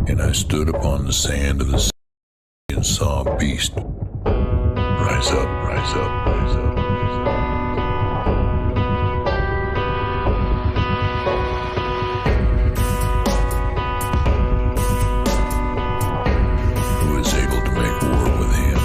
And I stood upon the sand of the sea and saw a beast rise up, rise up, rise up, rise up. Who is able to make war with him?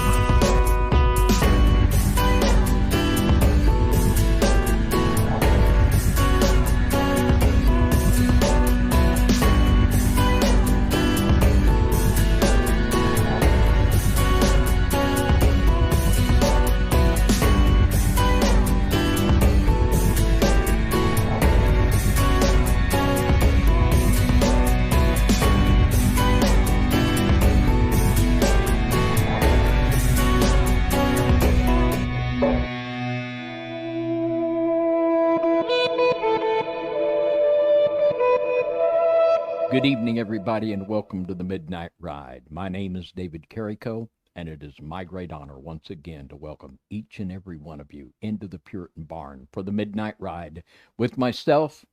Good evening, everybody, and welcome to the Midnight Ride. My name is David Carrico, and it is my great honor once again to welcome each and every one of you into the Puritan Barn for the Midnight Ride with myself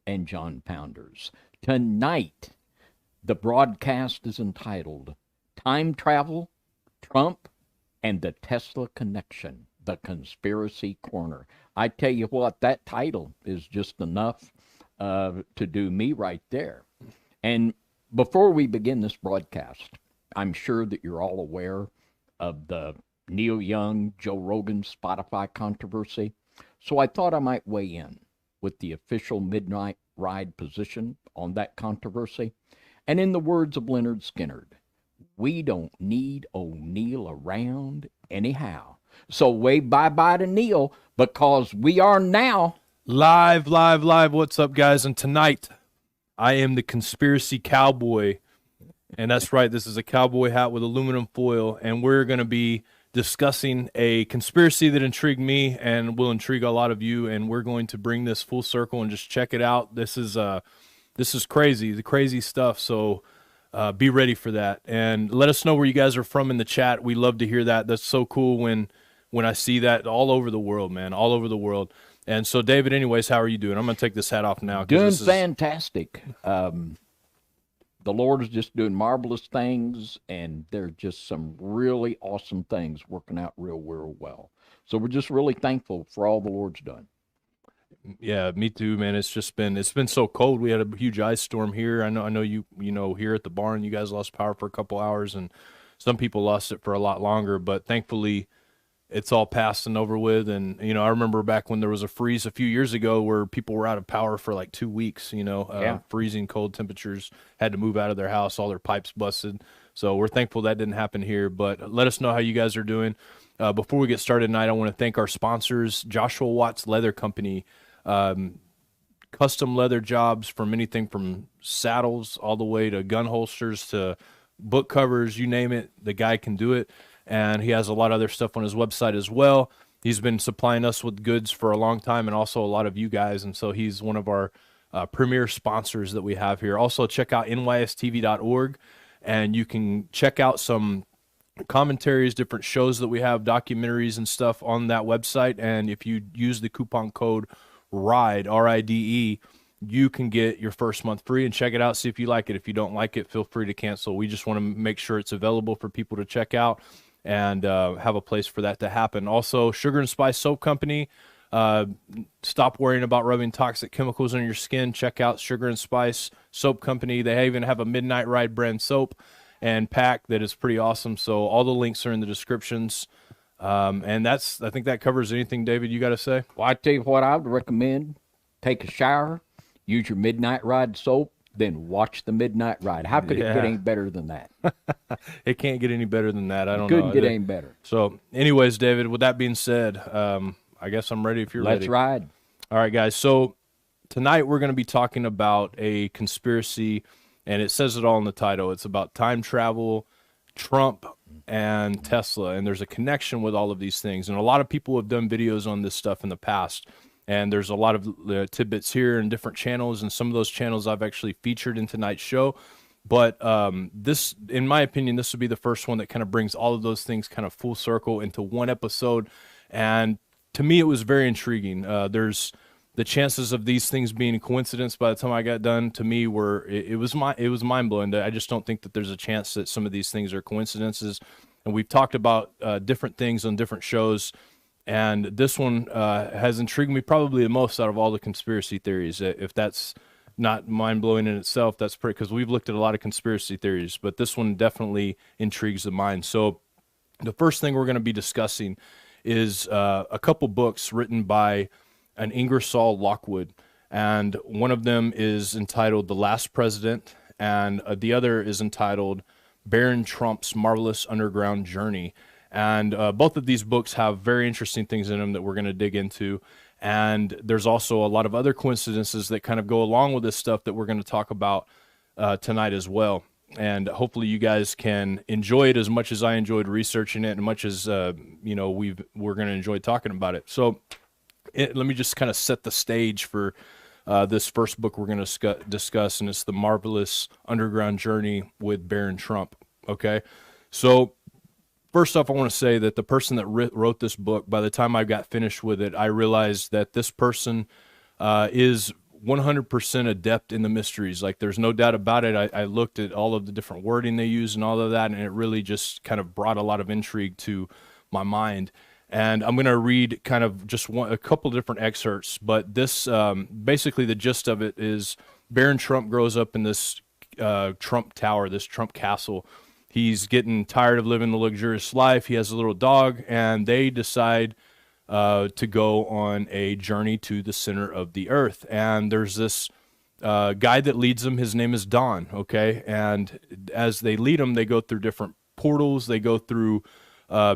and John Pounders. Tonight, the broadcast is entitled Time Travel, Trump, and the Tesla Connection, the Conspiracy Corner. I tell you what, that title is just enough to do me right there. And before we begin this broadcast, I'm sure that you're all aware of the Neil Young, Joe Rogan, Spotify controversy. So I thought I might weigh in with the official Midnight Ride position on that controversy. And in the words of Leonard Skinner, we don't need old Neil around anyhow. So wave bye-bye to Neil, because we are now live. What's up, guys? And tonight, I am the conspiracy cowboy, and that's right. This is a cowboy hat with aluminum foil, and we're going to be discussing a conspiracy that intrigued me and will intrigue a lot of you, and we're going to bring this full circle and just check it out. This is crazy, the crazy stuff, so be ready for that. And let us know where you guys are from in the chat. We love to hear that. That's so cool when I see that all over the world, man, all over the world. And so, David, anyways, how are you doing? I'm going to take this hat off now. Doing fantastic. The Lord is just doing marvelous things, and there are just some really awesome things working out real well. So we're just really thankful for all the Lord's done. Yeah, me too, man. It's been so cold. We had a huge ice storm here. I know you here at the barn, you guys lost power for a couple hours, and some people lost it for a lot longer, but thankfully it's all past and over with. And, I remember back when there was a freeze a few years ago where people were out of power for like 2 weeks, freezing cold temperatures, had to move out of their house, all their pipes busted. So we're thankful that didn't happen here, but let us know how you guys are doing. Before we get started tonight, I want to thank our sponsors, Joshua Watts Leather Company, custom leather jobs from anything from saddles all the way to gun holsters to book covers, you name it, the guy can do it. And he has a lot of other stuff on his website as well. He's been supplying us with goods for a long time, and also a lot of you guys, and so he's one of our premier sponsors that we have here. Also, check out nystv.org, and you can check out some commentaries, different shows that we have, documentaries and stuff on that website. And if you use the coupon code RIDE, R-I-D-E, you can get your first month free, and check it out, see if you like it. If you don't like it, feel free to cancel. We just want to make sure it's available for people to check out and have a place for that to happen. Also, Sugar and Spice Soap Company. Stop worrying about rubbing toxic chemicals on your skin. Check out Sugar and Spice Soap Company. They even have a Midnight Ride brand soap and pack that is pretty awesome. So all the links are in the descriptions. And I think that covers anything, David, you got to say? Well, I tell you what I would recommend. Take a shower, use your Midnight Ride soap, then watch the Midnight Ride. How could it get any better than that? It can't get any better than that. I don't know. Couldn't get any better. So anyways, David, with that being said, I guess I'm ready if you're ready. Let's ride. All right, guys. So tonight we're going to be talking about a conspiracy, and it says it all in the title. It's about time travel, Trump, and Tesla, and there's a connection with all of these things. And a lot of people have done videos on this stuff in the past, and there's a lot of tidbits here in different channels, and some of those channels I've actually featured in tonight's show. But this, in my opinion, this would be the first one that kind of brings all of those things kind of full circle into one episode. And to me, it was very intriguing. There's the chances of these things being a coincidence by the time I got done to me were it was mind blowing. I just don't think that there's a chance that some of these things are coincidences. And we've talked about different things on different shows, and this one has intrigued me probably the most out of all the conspiracy theories. If that's not mind blowing in itself, that's pretty, because we've looked at a lot of conspiracy theories, but this one definitely intrigues the mind. So the first thing we're going to be discussing is a couple books written by an Ingersoll Lockwood, and one of them is entitled The Last President, and the other is entitled Baron Trump's Marvelous Underground Journey. And both of these books have very interesting things in them that we're going to dig into. And there's also a lot of other coincidences that kind of go along with this stuff that we're going to talk about tonight as well. And hopefully you guys can enjoy it as much as I enjoyed researching it, and much as we're going to enjoy talking about it. So let me just kind of set the stage for this first book we're going to discuss, and it's The Marvelous Underground Journey with Baron Trump. Okay, so first off, I want to say that the person that wrote this book, by the time I got finished with it, I realized that this person is 100% adept in the mysteries. Like, there's no doubt about it. I looked at all of the different wording they use and all of that, and it really just kind of brought a lot of intrigue to my mind. And I'm going to read kind of just a couple different excerpts, but this basically the gist of it is Baron Trump grows up in this Trump Tower, this Trump Castle. He's getting tired of living the luxurious life. He has a little dog, and they decide to go on a journey to the center of the earth. And there's this guy that leads them. His name is Don, okay? And as they lead them, they go through different portals. They go through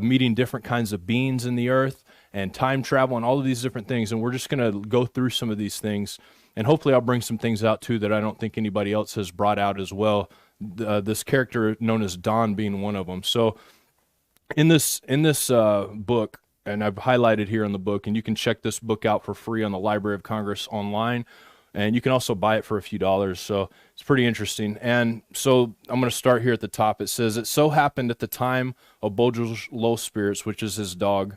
meeting different kinds of beings in the earth and time travel and all of these different things. And we're just going to go through some of these things. And hopefully I'll bring some things out, too, that I don't think anybody else has brought out as well. This character known as Don being one of them. So in this book, and I've highlighted here in the book, and you can check this book out for free on the Library of Congress online, and you can also buy it for a few dollars. So it's pretty interesting. And so I'm going to start here at the top. It says, "It so happened at the time of Bogel's low spirits," which is his dog,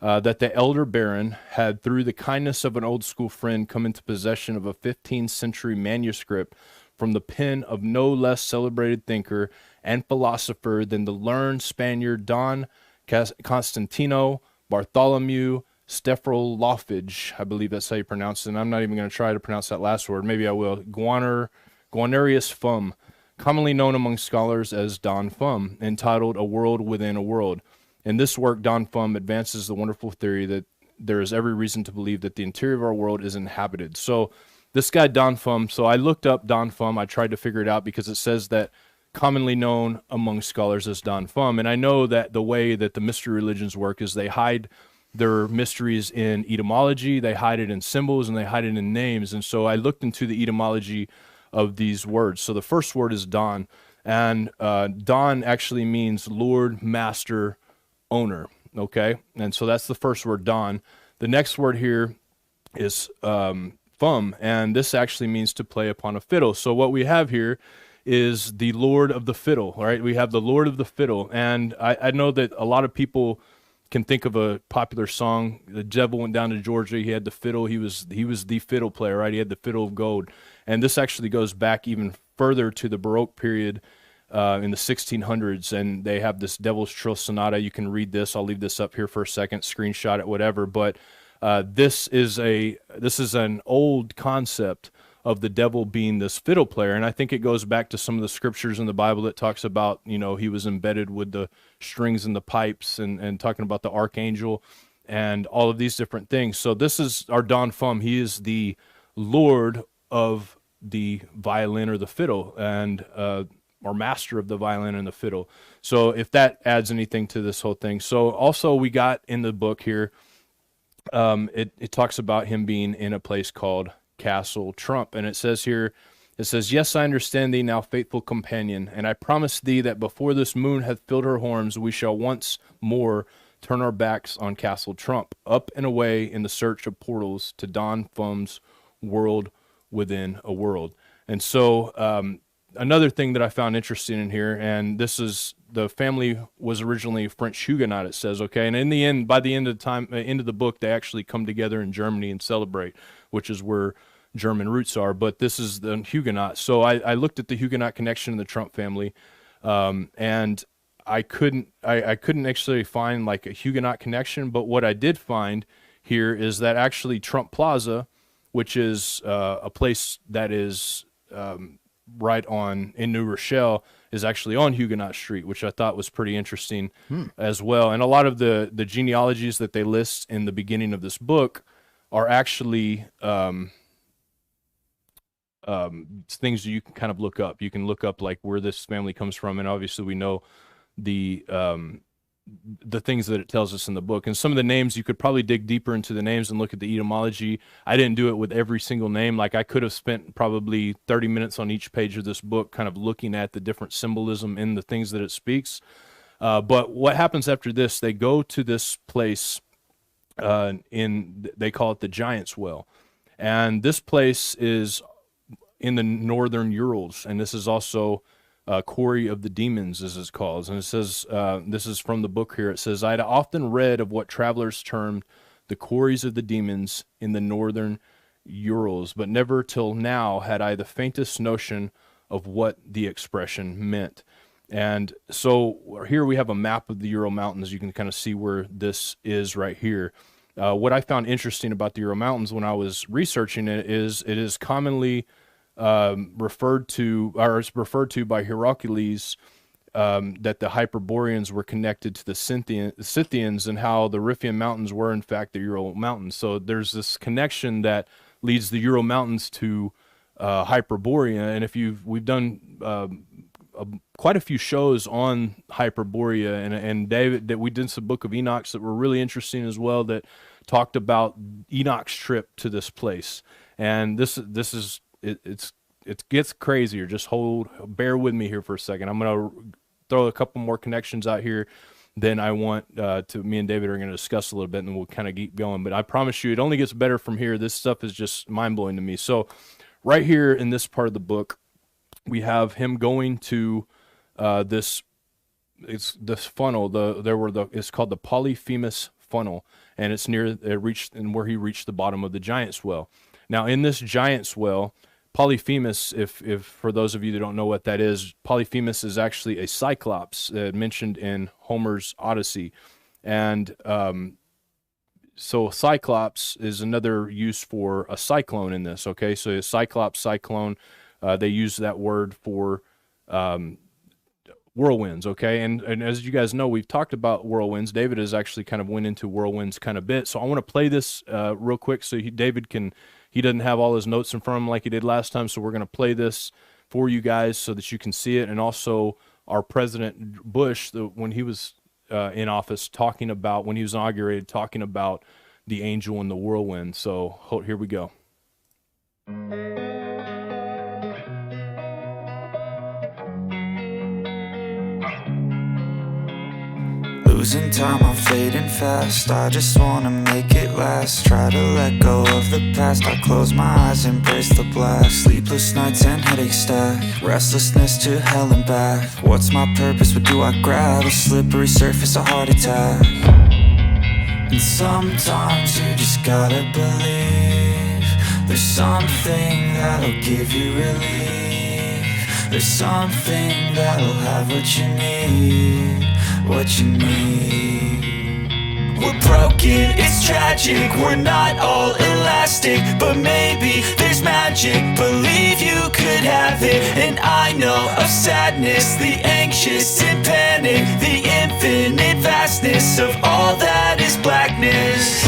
that the elder baron had, through the kindness of an old school friend, come into possession of a 15th century manuscript from the pen of no less celebrated thinker and philosopher than the learned Spaniard Don Constantino Bartholomew Stephrolofage. I believe that's how you pronounce it. And I'm not even going to try to pronounce that last word. Maybe I will. Guarnerius Fum, commonly known among scholars as Don Fum, entitled A World Within a World. In this work, Don Fum advances the wonderful theory that there is every reason to believe that the interior of our world is inhabited. So this guy, Don Fum, so I looked up Don Fum. I tried to figure it out because it says that commonly known among scholars as Don Fum. And I know that the way that the mystery religions work is they hide their mysteries in etymology, they hide it in symbols, and they hide it in names. And so I looked into the etymology of these words. So the first word is Don, and Don actually means Lord, Master, Owner, okay? And so that's the first word, Don. The next word here is Fum, and this actually means to play upon a fiddle. So what we have here is the Lord of the Fiddle, all right? We have the Lord of the Fiddle, and I know that a lot of people can think of a popular song. The devil went down to Georgia. He had the fiddle. He was the fiddle player, right? He had the fiddle of gold. And this actually goes back even further to the Baroque period in the 1600s, and they have this Devil's Trill Sonata. You can read this. I'll leave this up here for a second, screenshot it, whatever. But this is an old concept of the devil being this fiddle player. And I think it goes back to some of the scriptures in the Bible that talks about, he was embedded with the strings and the pipes, and talking about the archangel and all of these different things. So this is our Don Fum. He is the Lord of the violin or the fiddle, and or master of the violin and the fiddle. So if that adds anything to this whole thing. So also we got in the book here, it talks about him being in a place called Castle Trump. And it says, "Yes, I understand thee now, faithful companion, and I promise thee that before this moon hath filled her horns, we shall once more turn our backs on Castle Trump, up and away in the search of portals to Don Fum's world within a world." And so another thing that I found interesting in here, and this is the family was originally French Huguenot, it says, okay? And in the end, by the end of the book, they actually come together in Germany and celebrate, which is where German roots are. But this is the Huguenot. So I looked at the Huguenot connection in the Trump family, and I couldn't actually find like a Huguenot connection. But what I did find here is that actually Trump Plaza, which is a place that is right in New Rochelle, is actually on Huguenot Street, which I thought was pretty interesting as well. And a lot of the genealogies that they list in the beginning of this book are actually things you can kind of look up. You can look up like where this family comes from, and obviously we know the things that it tells us in the book. And some of the names, you could probably dig deeper into the names and look at the etymology. I didn't do it with every single name. Like I could have spent probably 30 minutes on each page of this book kind of looking at the different symbolism in the things that it speaks. But what happens after this, they go to this place they call it the Giant's Well. And this place is in the northern Urals, and this is also Quarry of the Demons, as it's called. And it says, this is from the book here, it says, "I had often read of what travelers termed the quarries of the demons in the northern Urals, but never till now had I the faintest notion of what the expression meant." And so here we have a map of the Ural Mountains. You can kind of see where this is right here. What I found interesting about the Ural Mountains when I was researching it is commonly referred to by Heracles that the Hyperboreans were connected to the Scythians, and how the Riphean Mountains were in fact the Ural Mountains. So there's this connection that leads the Ural Mountains to Hyperborea. And we've done quite a few shows on Hyperborea, and David, that we did some Book of Enoch that were really interesting as well, that talked about Enoch's trip to this place. And this is it gets crazier. Just bear with me here for a second. I'm gonna throw a couple more connections out here. Then I want me and David are going to discuss a little bit, and then we'll kind of keep going. But I promise you, it only gets better from here. This stuff is just mind blowing to me. So right here in this part of the book, we have him going to this funnel. It's called the Polyphemus funnel, and it's where he reached the bottom of the Giant's Well. Now in this Giant's Well, Polyphemus, if for those of you that don't know what that is, Polyphemus is actually a cyclops mentioned in Homer's Odyssey. And so cyclops is another use for a cyclone in this, okay? So a cyclops, cyclone, they use that word for whirlwinds, okay? And as you guys know, we've talked about whirlwinds. David has actually kind of went into whirlwinds kind of a bit. So I want to play this real quick so he doesn't have all his notes in front of him like he did last time, so we're going to play this for you guys so that you can see it. And also our President Bush, when he was in office, when he was inaugurated, talking about the angel and the whirlwind. So here we go. Losing time, I'm fading fast. I just wanna make it last. Try to let go of the past. I close my eyes, embrace the blast. Sleepless nights and headaches stack. Restlessness to hell and back. What's my purpose? What do I grab? A slippery surface, a heart attack. And sometimes you just gotta believe there's something that'll give you relief. There's something that'll have what you need. What you need. We're broken, it's tragic. We're not all elastic, but maybe there's magic. Believe you could have it. And I know of sadness, the anxious and panic, the infinite vastness of all that is blackness.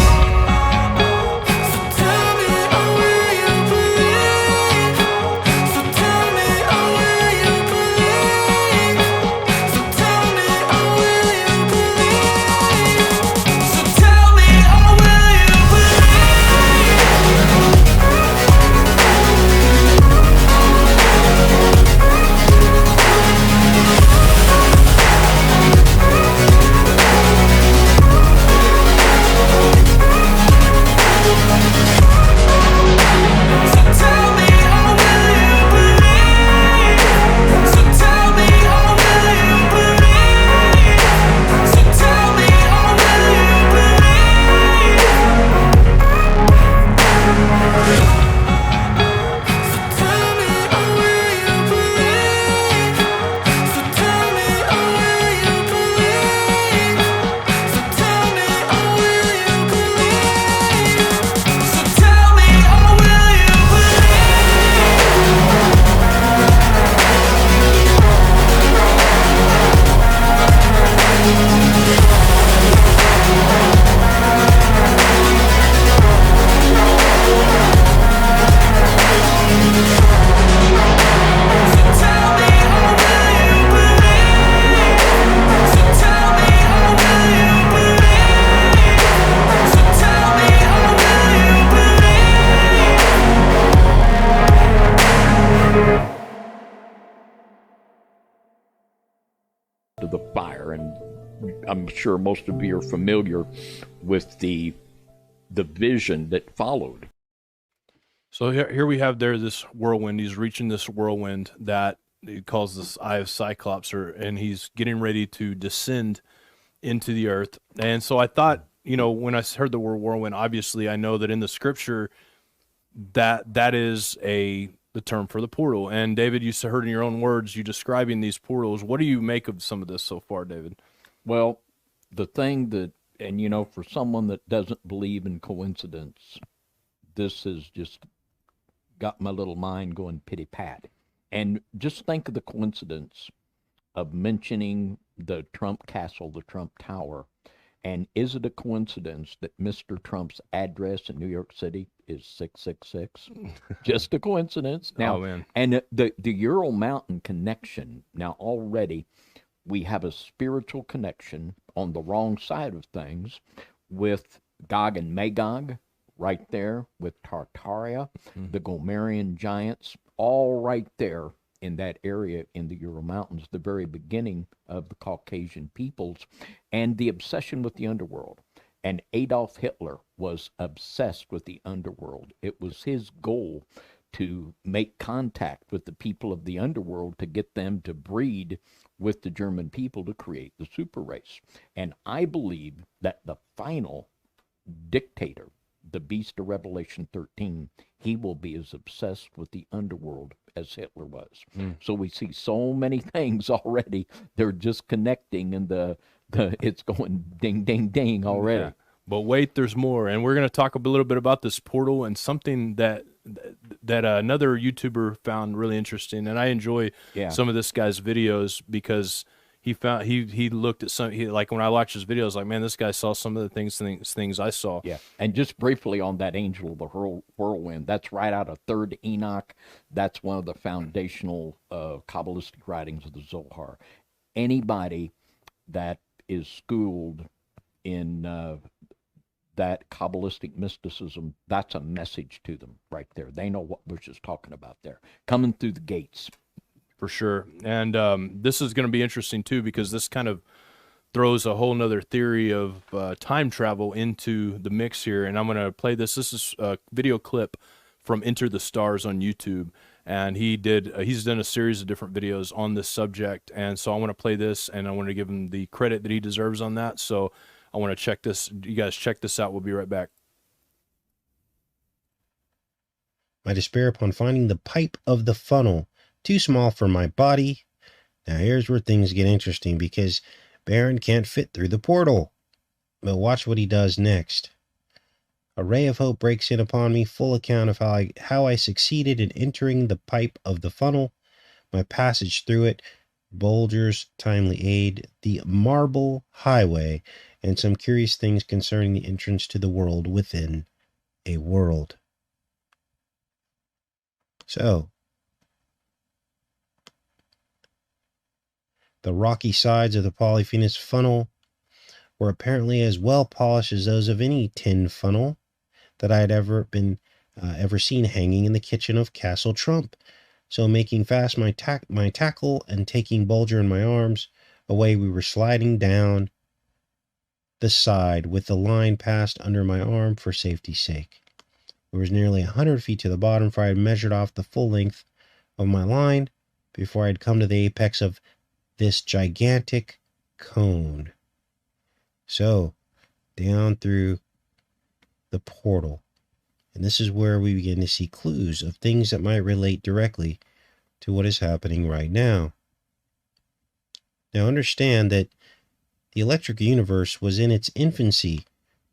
the fire. And I'm sure most of you are familiar with the vision that followed. So here we have this whirlwind. He's reaching this whirlwind that he calls this Eye of Cyclops, and he's getting ready to descend into the earth. And so I thought, when I heard the word whirlwind, obviously I know that in the scripture that is the term for the portal. And David, you heard in your own words, you describing these portals. What do you make of some of this so far, David? Well, the thing that, and for someone that doesn't believe in coincidence, this has just got my little mind going pitty-pat. And just think of the coincidence of mentioning the Trump Castle, the Trump Tower. And is it a coincidence that Mr. Trump's address in New York City is 666? Just a coincidence. Now, oh, man. And the Ural Mountain connection, now already we have a spiritual connection on the wrong side of things with Gog and Magog right there, with Tartaria, the Gomerian giants, all right there in that area in the Ural Mountains, the very beginning of the Caucasian peoples, and the obsession with the underworld. And Adolf Hitler was obsessed with the underworld. It was his goal to make contact with the people of the underworld to get them to breed with the German people to create the super race. And I believe that the final dictator, the beast of Revelation 13, he will be as obsessed with the underworld as Hitler was. So we see so many things already. They're just connecting, and the it's going ding, ding, ding already. Yeah. But wait, there's more. And we're going to talk a little bit about this portal and something that another YouTuber found really interesting. And I enjoy some of this guy's videos because he looked at like when I watched his videos, like, man, this guy saw some of the things I saw. Yeah. And just briefly on that angel of the whirlwind, that's right out of 3rd Enoch. That's one of the foundational Kabbalistic writings of the Zohar. Anybody that is schooled in that Kabbalistic mysticism, that's a message to them right there. They know what Bush is talking about there, coming through the gates. For sure. And this is going to be interesting, too, because this kind of throws a whole nother theory of time travel into the mix here. And I'm going to play this. This is a video clip from Enter the Stars on YouTube. And he's done a series of different videos on this subject. And so I want to play this, and I want to give him the credit that he deserves on that. So I want to check this. You guys check this out. We'll be right back. My despair upon finding the pipe of the funnel. Too small for my body. Now here's where things get interesting, because Baron can't fit through the portal. But watch what he does next. A ray of hope breaks in upon me, full account of how I succeeded in entering the pipe of the funnel, my passage through it, Bulger's timely aid, the marble highway, and some curious things concerning the entrance to the world within a world. So, the rocky sides of the Polyphemus funnel were apparently as well polished as those of any tin funnel that I had ever seen hanging in the kitchen of Castle Trump. So, making fast my tackle and taking Bulger in my arms, away we were sliding down the side with the line passed under my arm for safety's sake. It was nearly 100 feet to the bottom, for I had measured off the full length of my line before I had come to the apex of this gigantic cone. So, down through the portal. And this is where we begin to see clues of things that might relate directly to what is happening right now. Now understand that the electric universe was in its infancy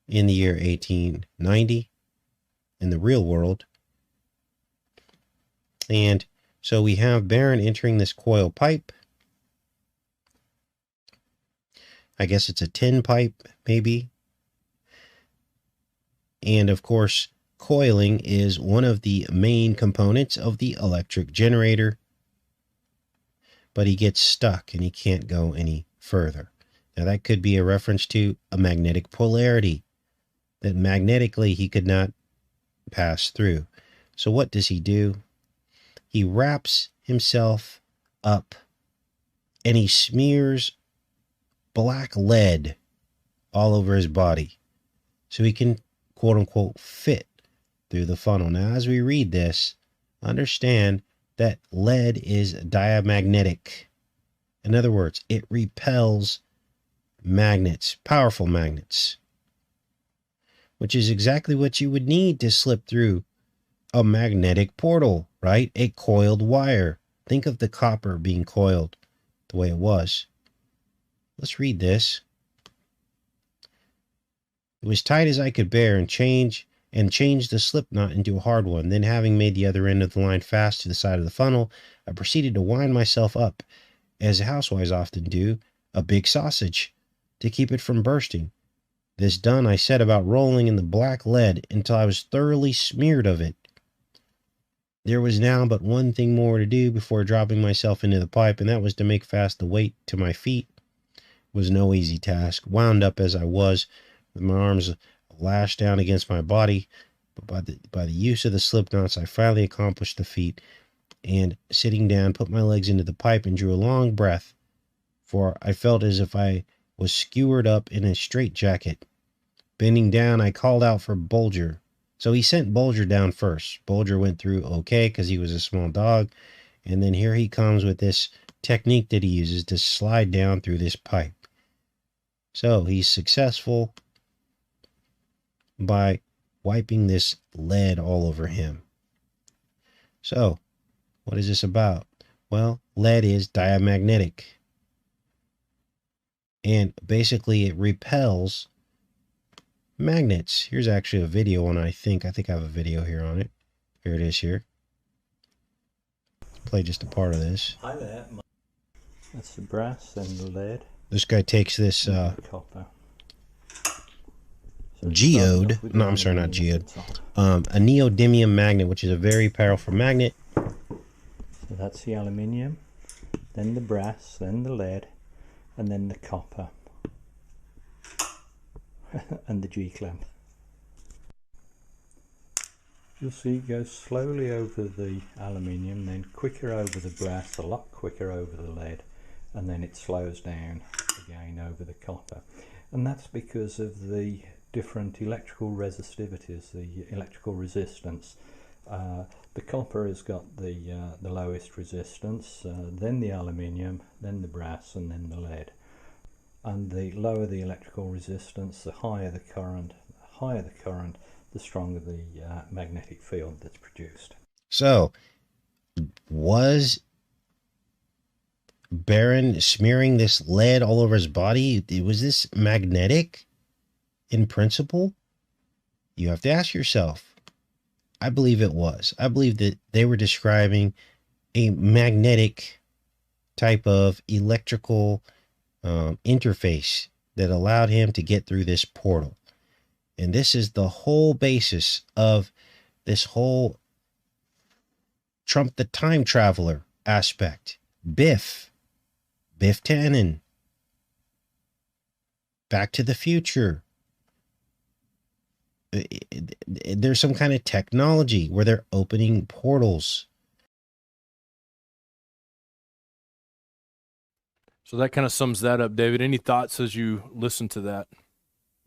in the year 1890 in the real world. And so we have Baron entering this coil pipe. I guess it's a tin pipe, maybe. And of course, coiling is one of the main components of the electric generator. But he gets stuck and he can't go any further. Now that could be a reference to a magnetic polarity, that magnetically he could not pass through. So what does he do? He wraps himself up and he smears black lead all over his body so he can, quote unquote, fit through the funnel. Now, as we read this, understand that lead is diamagnetic. In other words, it repels magnets, powerful magnets, which is exactly what you would need to slip through a magnetic portal, right? A coiled wire. Think of the copper being coiled the way it was. Let's read this. It was tight as I could bear and changed the slip knot into a hard one. Then, having made the other end of the line fast to the side of the funnel, I proceeded to wind myself up, as housewives often do, a big sausage, to keep it from bursting. This done, I set about rolling in the black lead until I was thoroughly smeared of it. There was now but one thing more to do before dropping myself into the pipe, and that was to make fast the weight to my feet. It was no easy task, wound up as I was, with my arms lashed down against my body. But by the use of the slip knots, I finally accomplished the feat, and sitting down, put my legs into the pipe and drew a long breath, for I felt as if I was skewered up in a straitjacket. Bending down, I called out for Bulger. So he sent Bulger down first. Bulger went through okay because he was a small dog. And then here he comes with this technique that he uses to slide down through this pipe. So he's successful by wiping this lead all over him. So, what is this about? Well, lead is diamagnetic. And basically it repels magnets. Here's actually a video on, I think I have a video here on it. Here it is here. Let's play just a part of this. Hi there. That's the brass and the lead. This guy takes this Copper. So geode, no, I'm sorry, not geode, a neodymium magnet, which is a very powerful magnet. So that's the aluminium, then the brass, then the lead, and then the copper. And the G-clamp. You'll see it goes slowly over the aluminium, then quicker over the brass, a lot quicker over the lead, and then it slows down again over the copper. And that's because of the different electrical resistivities, the electrical resistance. The copper has got the lowest resistance, then the aluminium, then the brass, and then the lead. And the lower the electrical resistance, the higher the current. The higher the current, the stronger the magnetic field that's produced. So, was Baron smearing this lead all over his body? Was this magnetic in principle? You have to ask yourself. I believe it was. I believe that they were describing a magnetic type of electrical interface that allowed him to get through this portal. And this is the whole basis of this whole Trump the Time Traveler aspect. Biff Tannen, Back to the Future. There's some kind of technology where they're opening portals. So that kind of sums that up, David. Any thoughts as you listen to that?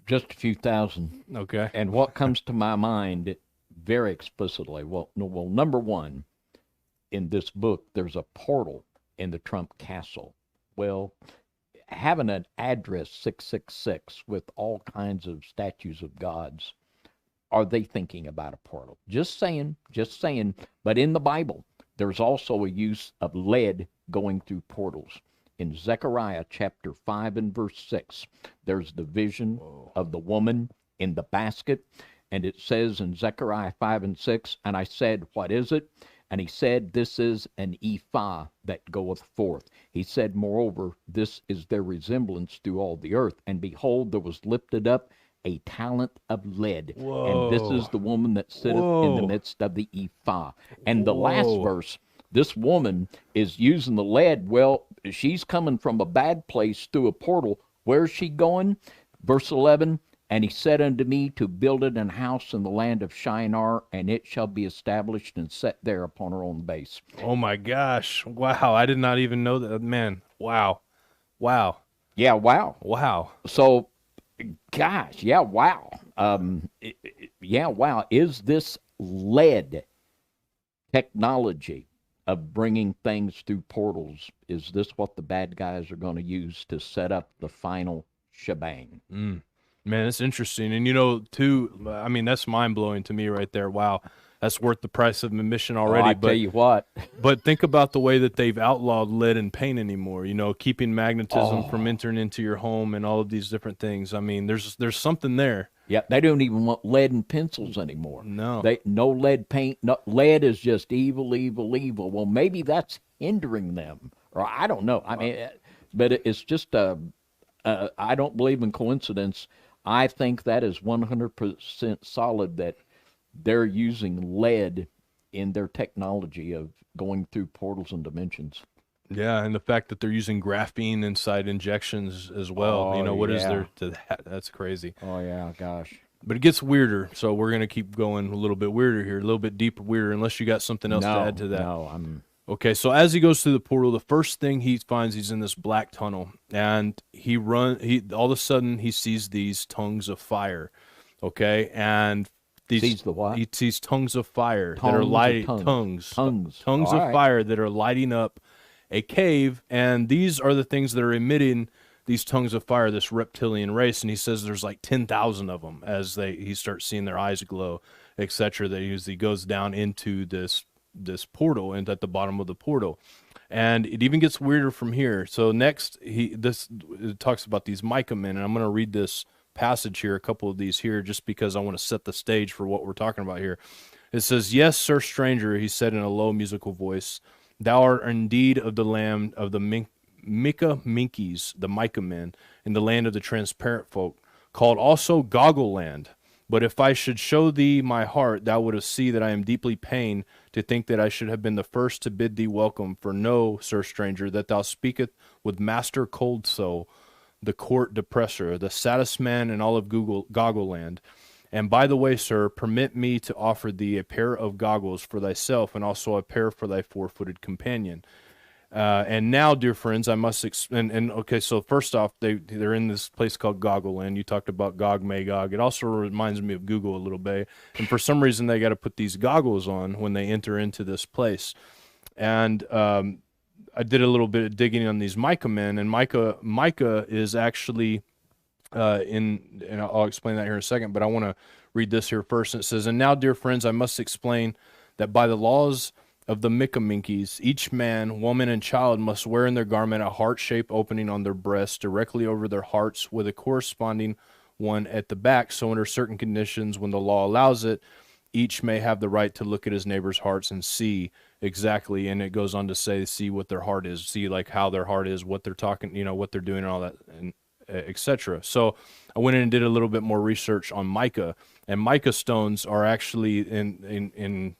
Just a few thousand. Okay. And what comes to my mind very explicitly, well, number one, in this book, there's a portal in the Trump castle. Well, having an address 666 with all kinds of statues of gods, are they thinking about a portal? Just saying. But in the Bible, there's also a use of lead going through portals. In Zechariah chapter 5 and verse 6, there's the vision of the woman in the basket. And it says in Zechariah 5 and 6, and I said, what is it? And he said, this is an ephah that goeth forth. He said, moreover, this is their resemblance through all the earth. And behold, there was lifted up a talent of lead. Whoa. And this is the woman that sitteth in the midst of the ephah. And the last verse, this woman is using the lead. Well, she's coming from a bad place through a portal. Where's she going? Verse 11, and he said unto me to build it an house in the land of Shinar, and it shall be established and set there upon her own base. Oh my gosh. Wow. I did not even know that. Man. Wow. Yeah, wow. Wow. So, gosh, yeah, wow. Yeah, wow. Is this lead technology of bringing things through portals? Is this what the bad guys are going to use to set up the final shebang? Man, that's interesting. And, you know, too, I mean, that's mind blowing to me right there. Wow. That's worth the price of admission already. I tell you what. But think about the way that they've outlawed lead and paint anymore, you know, keeping magnetism from entering into your home and all of these different things. I mean, there's something there. Yeah, they don't even want lead and pencils anymore. No. No lead paint. No, lead is just evil, evil, evil. Well, maybe that's hindering them, or I don't know. I mean, but it's just I don't believe in coincidence. I think that is 100% solid that they're using lead in their technology of going through portals and dimensions. Yeah, and the fact that they're using graphene inside injections as well. You know, what is there to that? That's crazy. Oh, yeah, gosh. But it gets weirder, so we're going to keep going a little bit weirder here, a little bit deeper weirder, unless you got something else to add to that. No, I'm... Okay, so as he goes through the portal, the first thing he finds, he's in this black tunnel, and all of a sudden he sees these tongues of fire, okay, and these Sees the what? he sees tongues of fire that are Tongues or lighting tongues? tongues All of right. fire that are lighting up a cave, and these are the things that are emitting these tongues of fire, this reptilian race. And he says there's like 10,000 of them as he starts seeing their eyes glow, etc. That he goes down into this portal, and at the bottom of the portal. And it even gets weirder from here. So next it talks about these mica men, and I'm going to read this passage here, a couple of these here, just because I want to set the stage for what we're talking about here. It says, "Yes, sir, stranger," he said in a low musical voice, "thou art indeed of the land of the Mica Minkies, the mica men, in the land of the transparent folk, called also Goggle Land. But if I should show thee my heart, thou wouldst see that I am deeply pained to think that I should have been the first to bid thee welcome. For know, sir stranger, that thou speakest with Master Cold Soul, the court depressor, the saddest man in all of Goggle Land. And by the way, sir, permit me to offer thee a pair of goggles for thyself, and also a pair for thy four-footed companion. And now, dear friends, I must okay. So first off, they're in this place called Goggle Land. You talked about Gog Magog. It also reminds me of Google a little bit. And for some reason, they got to put these goggles on when they enter into this place. And I did a little bit of digging on these mica men, and mica is actually and I'll explain that here in a second. But I want to read this here first. And it says, "And now, dear friends, I must explain that by the laws of the Miccaminkis, each man, woman, and child must wear in their garment a heart-shaped opening on their breast directly over their hearts with a corresponding one at the back. So under certain conditions, when the law allows it, each may have the right to look at his neighbor's hearts and see exactly." And it goes on to say, see what their heart is, see like how their heart is, what they're talking, you know, what they're doing and all that, and etc. So I went in and did a little bit more research on mica, and mica stones are actually in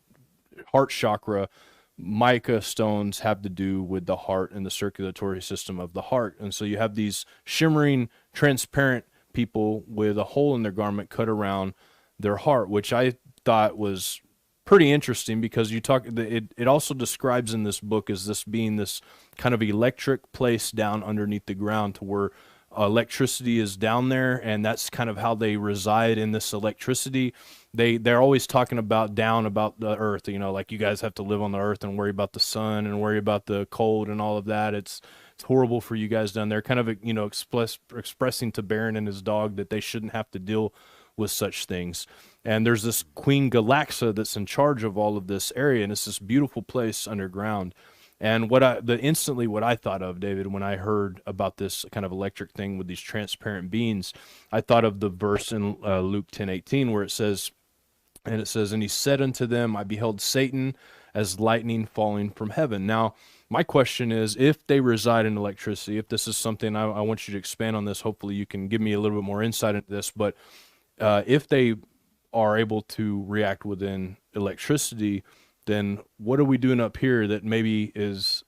heart chakra. Mica stones have to do with the heart and the circulatory system of the heart. And so you have these shimmering, transparent people with a hole in their garment cut around their heart, which I thought was pretty interesting, because it also describes in this book as this being this kind of electric place down underneath the ground, to where electricity is down there, and that's kind of how they reside in this electricity. They're always talking about the earth, you know, like you guys have to live on the earth and worry about the sun and worry about the cold and all of that. It's horrible for you guys down there, kind of, you know, expressing to Baron and his dog that they shouldn't have to deal with such things. And there's this Queen Galaxa that's in charge of all of this area, and it's this beautiful place underground. And what I thought of, David, when I heard about this kind of electric thing with these transparent beings, I thought of the verse in Luke 10:18 where it says, "And he said unto them, I beheld Satan as lightning falling from heaven." Now, my question is, if they reside in electricity, if this is something, I want you to expand on this. Hopefully you can give me a little bit more insight into this. But if they are able to react within electricity, then what are we doing up here that maybe is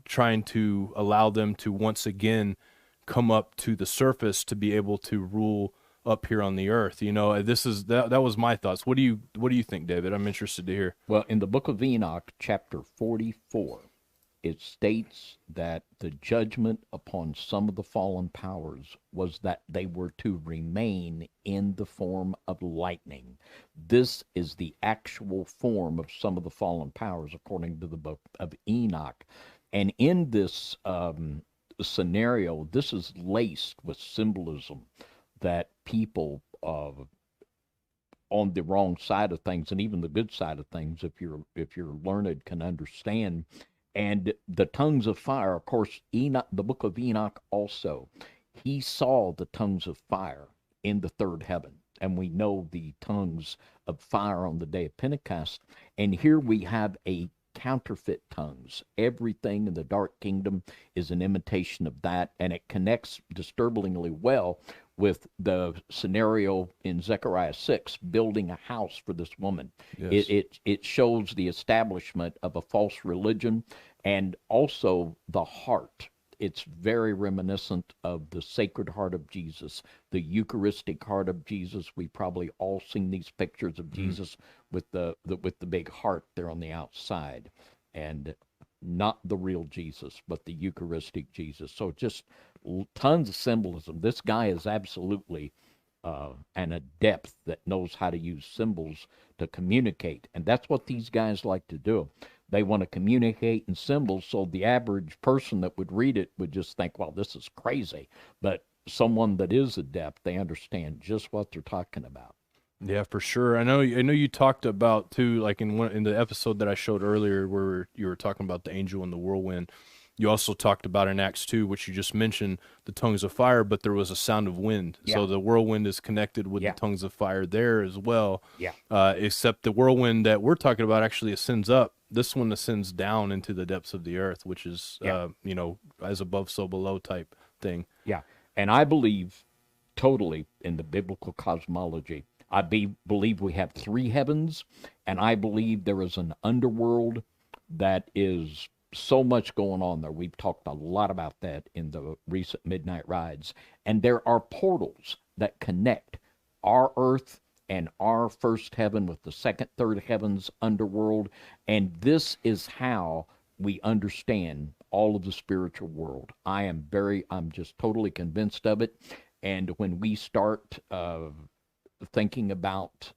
trying to allow them to once again come up to the surface to be able to rule up here on the earth? You know, that was my thoughts. What do you think, David? I'm interested to hear. Well, in the book of Enoch, chapter 44, it states that the judgment upon some of the fallen powers was that they were to remain in the form of lightning. This is the actual form of some of the fallen powers, according to the book of Enoch. And in this scenario, this is laced with symbolism that people on the wrong side of things, and even the good side of things, if you're learned, can understand. And the tongues of fire, of course, Enoch, the book of Enoch also, he saw the tongues of fire in the third heaven. And we know the tongues of fire on the day of Pentecost. And here we have a counterfeit tongues. Everything in the dark kingdom is an imitation of that, and it connects disturbingly well with the scenario in Zechariah 6, building a house for this woman. Yes. It shows the establishment of a false religion, and also the heart. It's very reminiscent of the Sacred Heart of Jesus, the Eucharistic Heart of Jesus. We probably all seen these pictures of Jesus with the big heart there on the outside, and not the real Jesus, but the Eucharistic Jesus. So just tons of symbolism. This guy is absolutely an adept that knows how to use symbols to communicate, and that's what these guys like to do. They want to communicate in symbols, so the average person that would read it would just think, well, this is crazy. But someone that is adept, they understand just what they're talking about. Yeah, for sure. I know you talked about too, like in the episode that I showed earlier, where you were talking about the angel and the whirlwind. You also talked about in Acts 2, which you just mentioned, the tongues of fire, but there was a sound of wind. Yeah. So the whirlwind is connected with Yeah. the tongues of fire there as well. Yeah. Except the whirlwind that we're talking about actually ascends up. This one ascends down into the depths of the earth, which is, as above, so below type thing. Yeah. And I believe totally in the biblical cosmology. I believe we have three heavens, and I believe there is an underworld that is so much going on there. We've talked a lot about that in the recent Midnight Rides. And there are portals that connect our earth and our first heaven with the second, third heavens underworld. And this is how we understand all of the spiritual world. I'm just totally convinced of it. And when we start thinking about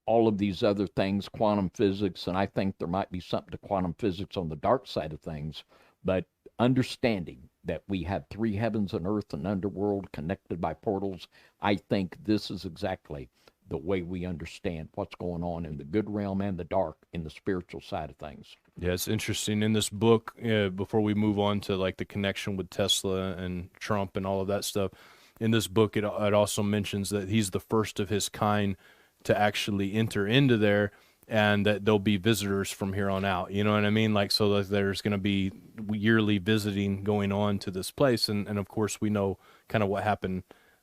all of these other things, quantum physics, and I think there might be something to quantum physics on the dark side of things, but understanding that we have three heavens and earth and underworld connected by portals, I think this is exactly the way we understand what's going on in the good realm and the dark in the spiritual side of things. Yeah, it's interesting. In this book, before we move on to like the connection with Tesla and Trump and all of that stuff, in this book, it also mentions that he's the first of his kind to actually enter into there, and that there'll be visitors from here on out. You know what I mean? Like, so that there's going to be yearly visiting going on to this place. And of course, we know kind of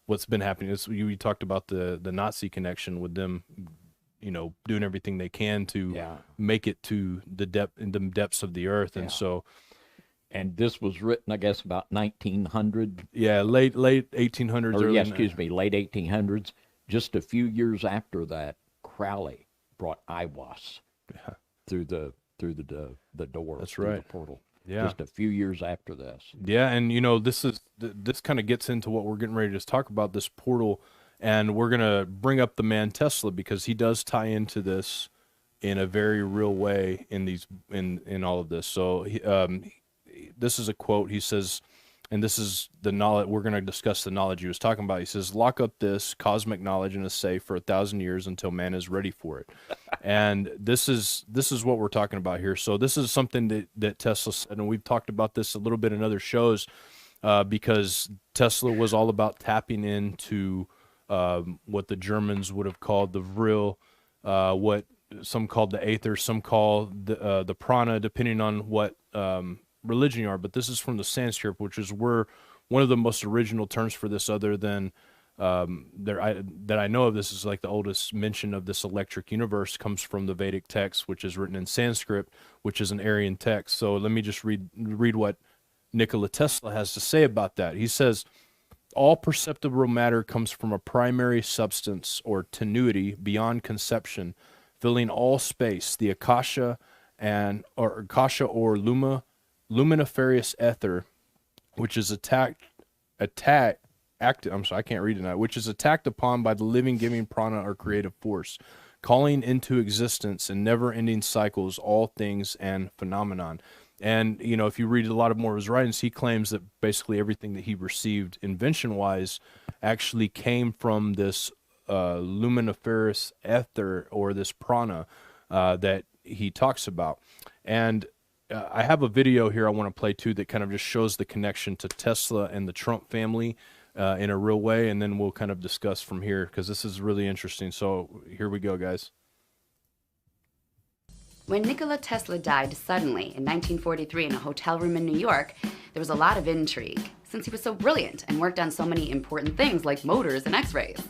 what's been happening. You talked about the Nazi connection with them, doing everything they can to make it to the depths of the earth. And so, and this was written, I guess, about 1900. Yeah, late 1800s. Late 1800s. Just a few years after that, Crowley brought Iwas through the door. That's through right. The portal. Yeah. Just a few years after this. Yeah, and this kind of gets into what we're getting ready to talk about, this portal, and we're gonna bring up the man Tesla because he does tie into this in a very real way in all of this. So this is a quote. He says, and this is the knowledge, we're going to discuss the knowledge he was talking about. He says, lock up this cosmic knowledge in a safe for 1,000 years until man is ready for it. And this is what we're talking about here. So this is something that Tesla said, and we've talked about this a little bit in other shows, because Tesla was all about tapping into what the Germans would have called the Vril, what some called the Aether, some call the Prana, depending on what religion you are. But this is from the Sanskrit, which is one of the most original terms for this, other than that I know of. This is like the oldest mention of this electric universe comes from the Vedic text, which is written in Sanskrit, which is an Aryan text. So let me just read what Nikoli Tesla has to say about that. He says, all perceptible matter comes from a primary substance or tenuity beyond conception, filling all space, the akasha, or kasha or luminiferous ether, which is which is attacked upon by the living, giving prana or creative force, calling into existence in never-ending cycles all things and phenomenon. And, you know, if you read a lot of more of his writings, he claims that basically everything that he received invention-wise actually came from this luminiferous ether, or this prana that he talks about. And I have a video here I want to play too that kind of just shows the connection to Tesla and the Trump family in a real way, and then we'll kind of discuss from here, because this is really interesting. So here we go, guys. When Nikoli Tesla died suddenly in 1943 in a hotel room in New York, there was a lot of intrigue, since he was so brilliant and worked on so many important things like motors and x-rays.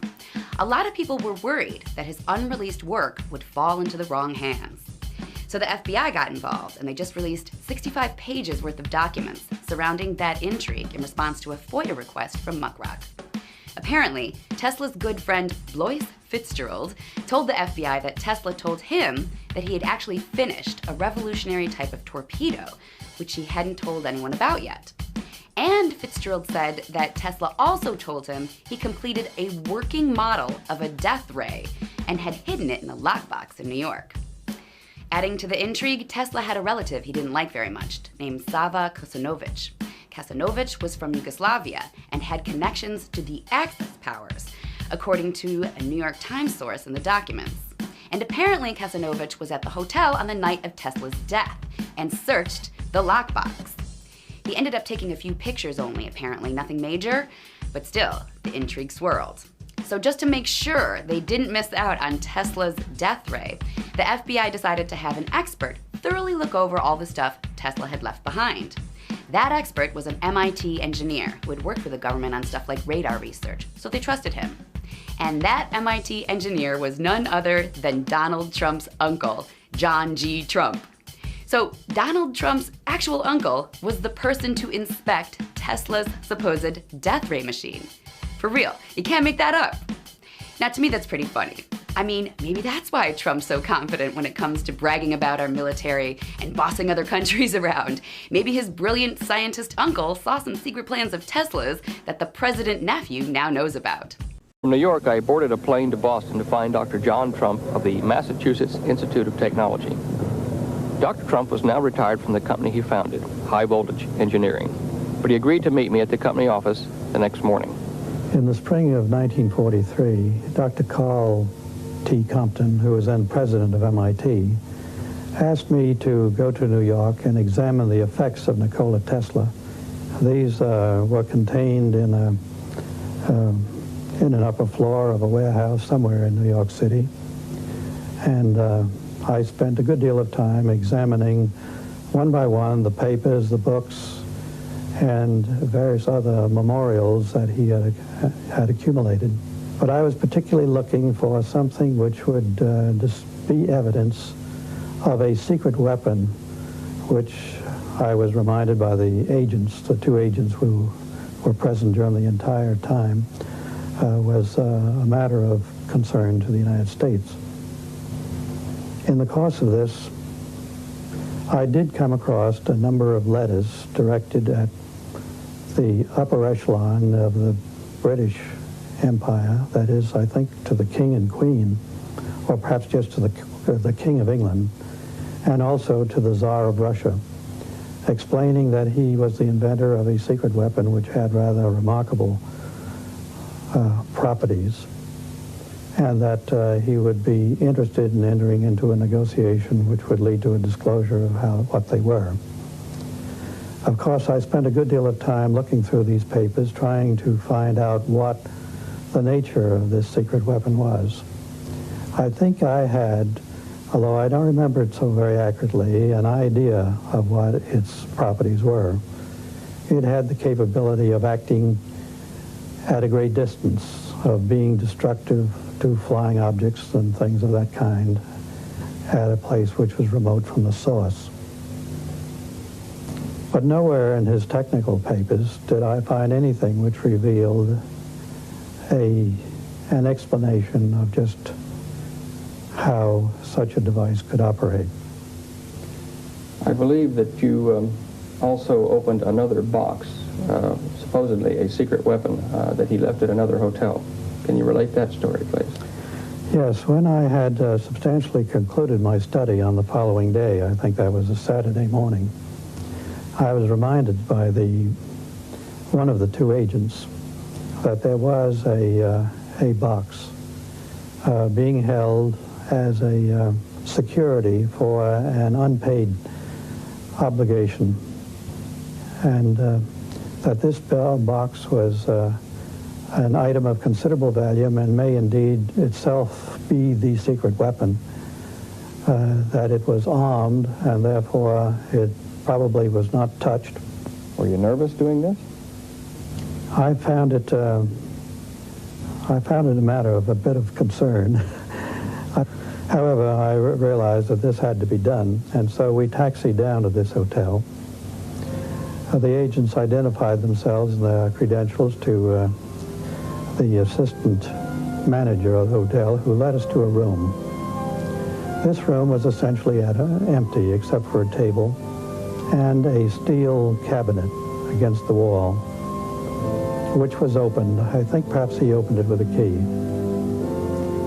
A lot of people were worried that his unreleased work would fall into the wrong hands. So the FBI got involved, and they just released 65 pages worth of documents surrounding that intrigue in response to a FOIA request from Muckrock. Apparently, Tesla's good friend Blois Fitzgerald told the FBI that Tesla told him that he had actually finished a revolutionary type of torpedo, which he hadn't told anyone about yet. And Fitzgerald said that Tesla also told him he completed a working model of a death ray and had hidden it in a lockbox in New York. Adding to the intrigue, Tesla had a relative he didn't like very much, named Sava Kasanovic. Kasanovic was from Yugoslavia and had connections to the Axis powers, according to a New York Times source in the documents. And apparently Kasanovic was at the hotel on the night of Tesla's death and searched the lockbox. He ended up taking a few pictures only, apparently, nothing major, but still, the intrigue swirled. So just to make sure they didn't miss out on Tesla's death ray, the FBI decided to have an expert thoroughly look over all the stuff Tesla had left behind. That expert was an MIT engineer who had worked for the government on stuff like radar research, so they trusted him. And that MIT engineer was none other than Donald Trump's uncle, John G. Trump. So Donald Trump's actual uncle was the person to inspect Tesla's supposed death ray machine. For real, you can't make that up. Now, to me, that's pretty funny. I mean, maybe that's why Trump's so confident when it comes to bragging about our military and bossing other countries around. Maybe his brilliant scientist uncle saw some secret plans of Tesla's that the president nephew now knows about. From New York, I boarded a plane to Boston to find Dr. John Trump of the Massachusetts Institute of Technology. Dr. Trump was now retired from the company he founded, High Voltage Engineering, but he agreed to meet me at the company office the next morning. In the spring of 1943, Dr. Carl T. Compton, who was then president of MIT, asked me to go to New York and examine the effects of Nikoli Tesla. These were contained in an upper floor of a warehouse somewhere in New York City. And I spent a good deal of time examining one by one the papers, the books, and various other memorials that he had accumulated. But I was particularly looking for something which would be evidence of a secret weapon, which I was reminded by the agents, the two agents who were present during the entire time, was a matter of concern to the United States. In the course of this, I did come across a number of letters directed at the upper echelon of the British Empire, that is, I think, to the King and Queen, or perhaps just to the King of England, and also to the Tsar of Russia, explaining that he was the inventor of a secret weapon which had rather remarkable properties, and that he would be interested in entering into a negotiation which would lead to a disclosure of what they were. Of course, I spent a good deal of time looking through these papers, trying to find out what the nature of this secret weapon was. I think I had, although I don't remember it so very accurately, an idea of what its properties were. It had the capability of acting at a great distance, of being destructive to flying objects and things of that kind at a place which was remote from the source. But nowhere in his technical papers did I find anything which revealed an explanation of just how such a device could operate. believe that you also opened another box, supposedly a secret weapon that he left at another hotel. Can you relate that story, please? Yes, when I had substantially concluded my study on the following day, I think that was a Saturday morning, I was reminded by one of the two agents that there was a box being held as a security for an unpaid obligation, and that this box was an item of considerable value and may indeed itself be the secret weapon, that it was armed and therefore it probably was not touched. Were you nervous doing this? I found it a matter of a bit of concern. However, I realized that this had to be done, and so we taxied down to this hotel. The agents identified themselves and their credentials to the assistant manager of the hotel, who led us to a room. This room was essentially empty except for a table and a steel cabinet against the wall, which was opened. I think perhaps he opened it with a key.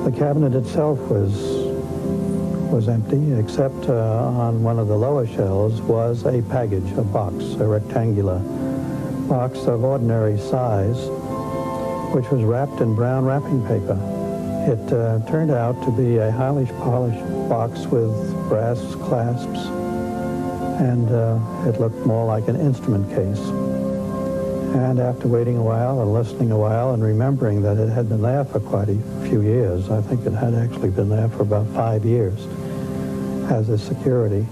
The cabinet itself was empty, except on one of the lower shelves was a package, a box, a rectangular box of ordinary size, which was wrapped in brown wrapping paper. It turned out to be a highly polished box with brass clasps, and it looked more like an instrument case. And after waiting a while and listening a while and remembering that it had been there for quite a few years, I think it had actually been there for about 5 years as a security,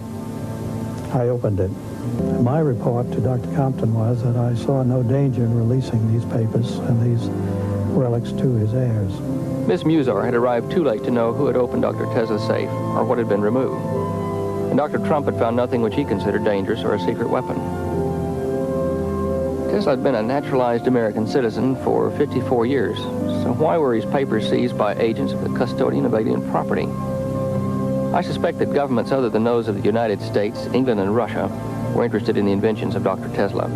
I opened it. My report to Dr. Compton was that I saw no danger in releasing these papers and these relics to his heirs. Miss Musar had arrived too late to know who had opened Dr. Tesla's safe or what had been removed. And Dr. Trump had found nothing which he considered dangerous or a secret weapon. Tesla had been a naturalized American citizen for 54 years, so why were his papers seized by agents of the custodian of alien property? I suspect that governments other than those of the United States, England, and Russia were interested in the inventions of Dr. Tesla.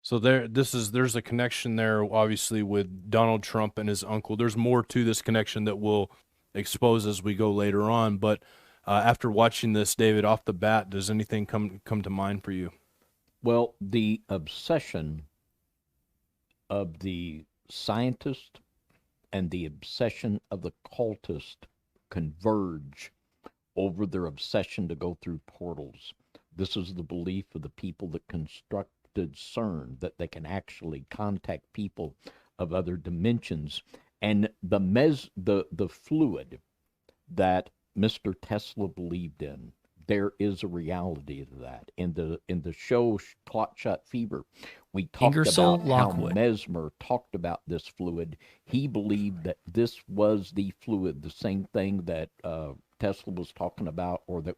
So there's a connection there, obviously, with Donald Trump and his uncle. There's more to this connection that we'll expose as we go later on. But after watching this, David, off the bat, does anything come to mind for you? Well, the obsession of the scientist and the obsession of the cultist converge over their obsession to go through portals. This is the belief of the people that constructed CERN, that they can actually contact people of other dimensions. And the fluid that Mr. Tesla believed in, there is a reality to that. In the show Clot Shot Fever, we talked about how Mesmer talked about this fluid. He believed that this was the fluid, the same thing that Tesla was talking about, or that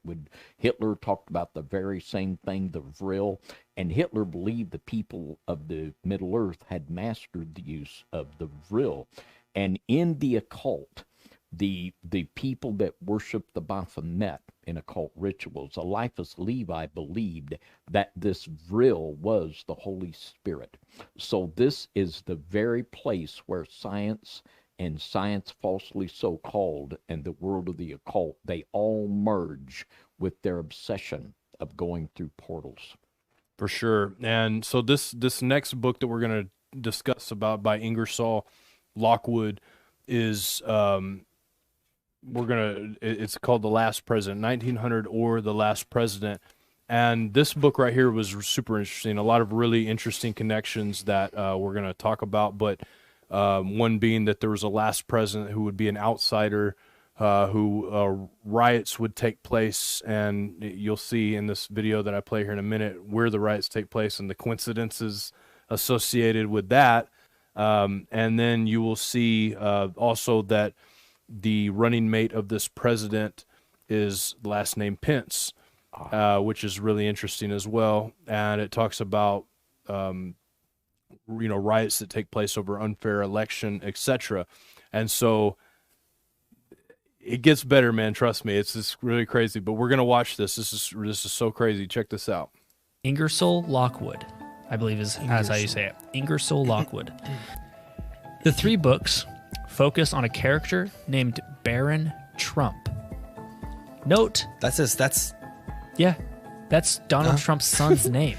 Hitler talked about the very same thing, the Vril. And Hitler believed the people of the Middle Earth had mastered the use of the Vril. And in the occult, the people that worship the Baphomet in occult rituals, Eliphas Levi believed that this Vril was the Holy Spirit. So this is the very place where science and science falsely so-called and the world of the occult, they all merge with their obsession of going through portals. For sure. And so this next book that we're going to discuss about by Ingersoll Lockwood is it's called The Last President, 1900 or The Last President. And this book right here was super interesting. A lot of really interesting connections that we're going to talk about, but one being that there was a last president who would be an outsider, who riots would take place, and you'll see in this video that I play here in a minute where the riots take place and the coincidences associated with that. And then you will see also that the running mate of this president is last name Pence, which is really interesting as well. And it talks about riots that take place over unfair election, etc. And so it gets better, man. Trust me. It's just really crazy. But we're gonna watch this. This is so crazy. Check this out. Ingersoll Lockwood, I believe is how you say it. Ingersoll Lockwood. The 3 books focus on a character named Baron Trump. Note That's Donald Trump's son's name.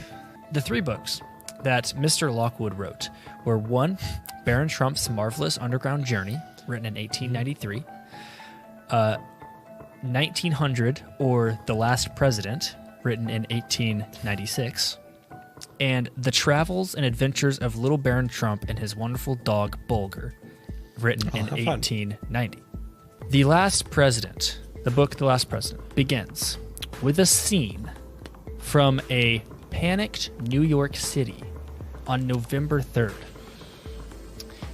The 3 books that Mr. Lockwood wrote were 1, Baron Trump's Marvelous Underground Journey, written in 1893, 1900, or The Last President, written in 1896, and The Travels and Adventures of Little Baron Trump and His Wonderful Dog Bulger, written in 1890. The Last President, the book The Last President, begins with a scene from a panicked New York City on November 3rd.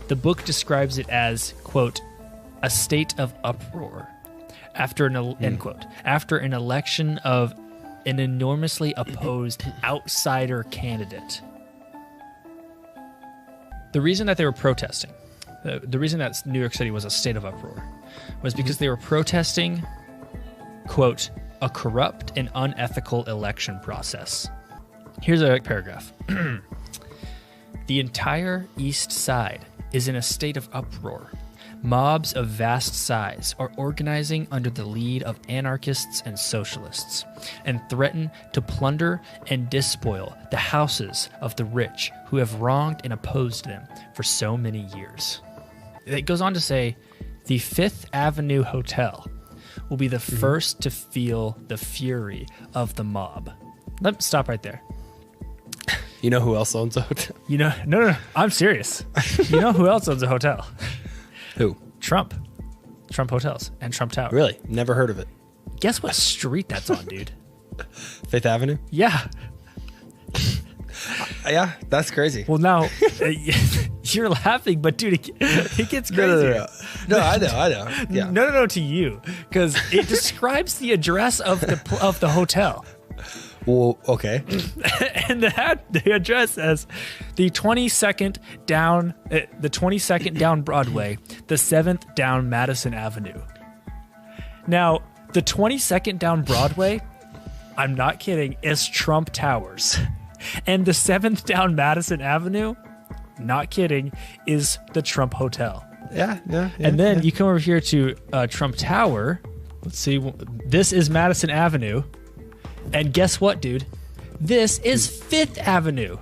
The book describes it as, quote, a state of uproar after end quote, after an election of an enormously opposed outsider candidate. The reason that they were protesting, the reason that New York City was a state of uproar, was because they were protesting, quote, a corrupt and unethical election process. Here's a paragraph. The entire East Side is in a state of uproar. Mobs of vast size are organizing under the lead of anarchists and socialists and threaten to plunder and despoil the houses of the rich who have wronged and opposed them for so many years. It goes on to say, the Fifth Avenue Hotel will be the first to feel the fury of the mob. Let me stop right there. You know who else owns a hotel? You know, no, I'm serious. You know who else owns a hotel? Who? Trump. Trump Hotels and Trump Tower. Really? Never heard of it. Guess what street that's on, dude? Fifth Avenue? Yeah. Yeah, that's crazy. Well, now, you're laughing, but dude, it gets crazier. No, I know. Yeah. No, to you. Because it describes the address of the hotel. Well, okay. And the address says the 22nd down Broadway, the 7th down Madison Avenue. Now, the 22nd down Broadway, I'm not kidding, is Trump Towers. And the 7th down Madison Avenue, not kidding, is the Trump Hotel. Yeah. And then you come over here to Trump Tower. Let's see. This is Madison Avenue. And guess what, dude? This is Fifth Avenue.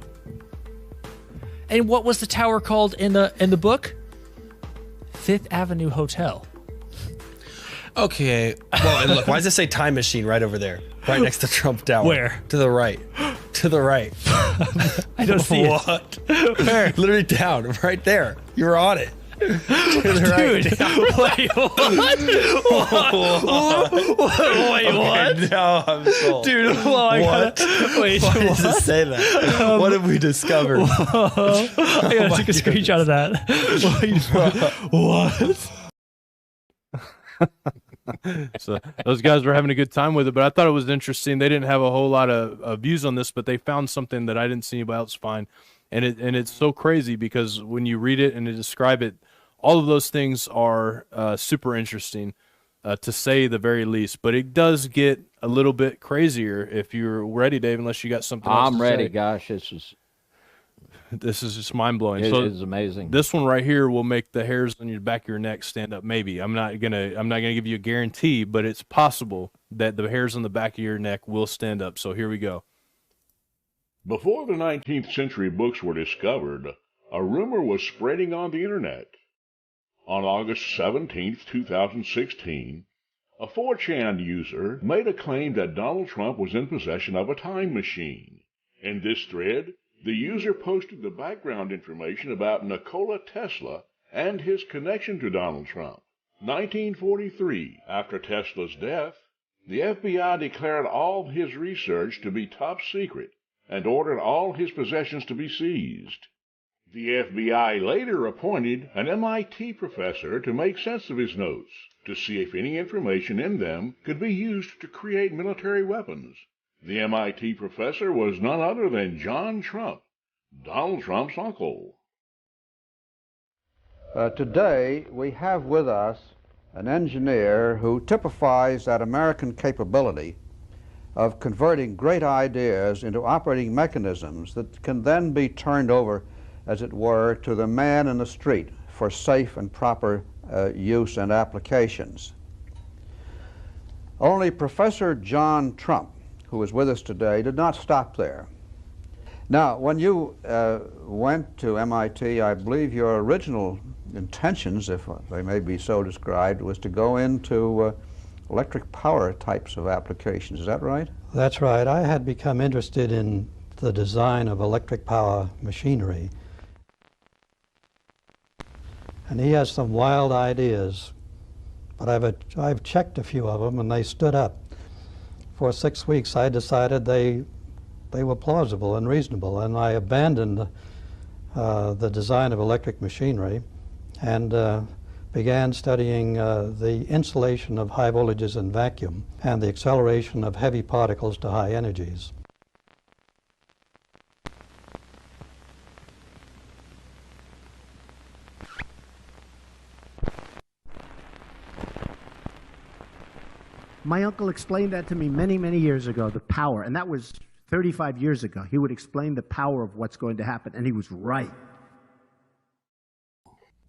And what was the tower called in the book? Fifth Avenue Hotel. Okay. Well, and look, why does it say time machine right over there? Right next to Trump Tower. Where? To the right. To the right. I don't see what? Where? Literally down. Right there. You were on it. Dude, wait, what? Wait, what? Now I'm sold. Dude, well, what? Wait, why does it say that? What have we discovered? I gotta take a screenshot of that. What? So those guys were having a good time with it, but I thought it was interesting. They didn't have a whole lot of views on this, but they found something that I didn't see anybody else find. And it's so crazy because when you read it and describe it, all of those things are super interesting, to say the very least. But it does get a little bit crazier if you're ready, Dave, unless you got something else I'm to ready. say. Gosh, This is just mind-blowing. It So is amazing. This one right here will make the hairs on your back of your neck stand up. Maybe I'm not gonna give you a guarantee, but it's possible that the hairs on the back of your neck will stand up. So here we go. Before the 19th century books were discovered, a rumor was spreading on the internet. On August 17, 2016, a 4chan user made a claim that Donald Trump was in possession of a time machine. In this thread, the user posted the background information about Nikoli Tesla and his connection to Donald Trump. 1943, after Tesla's death, the FBI declared all his research to be top secret and ordered all his possessions to be seized. The FBI later appointed an MIT professor to make sense of his notes, to see if any information in them could be used to create military weapons. The MIT professor was none other than John Trump, Donald Trump's uncle. Today we have with us an engineer who typifies that American capability of converting great ideas into operating mechanisms that can then be turned over, as it were, to the man in the street for safe and proper use and applications. Only Professor John Trump, who is with us today, did not stop there. Now, when you went to MIT, I believe your original intentions, if they may be so described, was to go into electric power types of applications. Is that right? That's right. I had become interested in the design of electric power machinery. And he has some wild ideas, but I've checked a few of them and they stood up. For 6 weeks I decided they were plausible and reasonable, and I abandoned the design of electric machinery and began studying the insulation of high voltages in vacuum and the acceleration of heavy particles to high energies. My uncle explained that to me many, many years ago, the power, and that was 35 years ago. He would explain the power of what's going to happen, and he was right.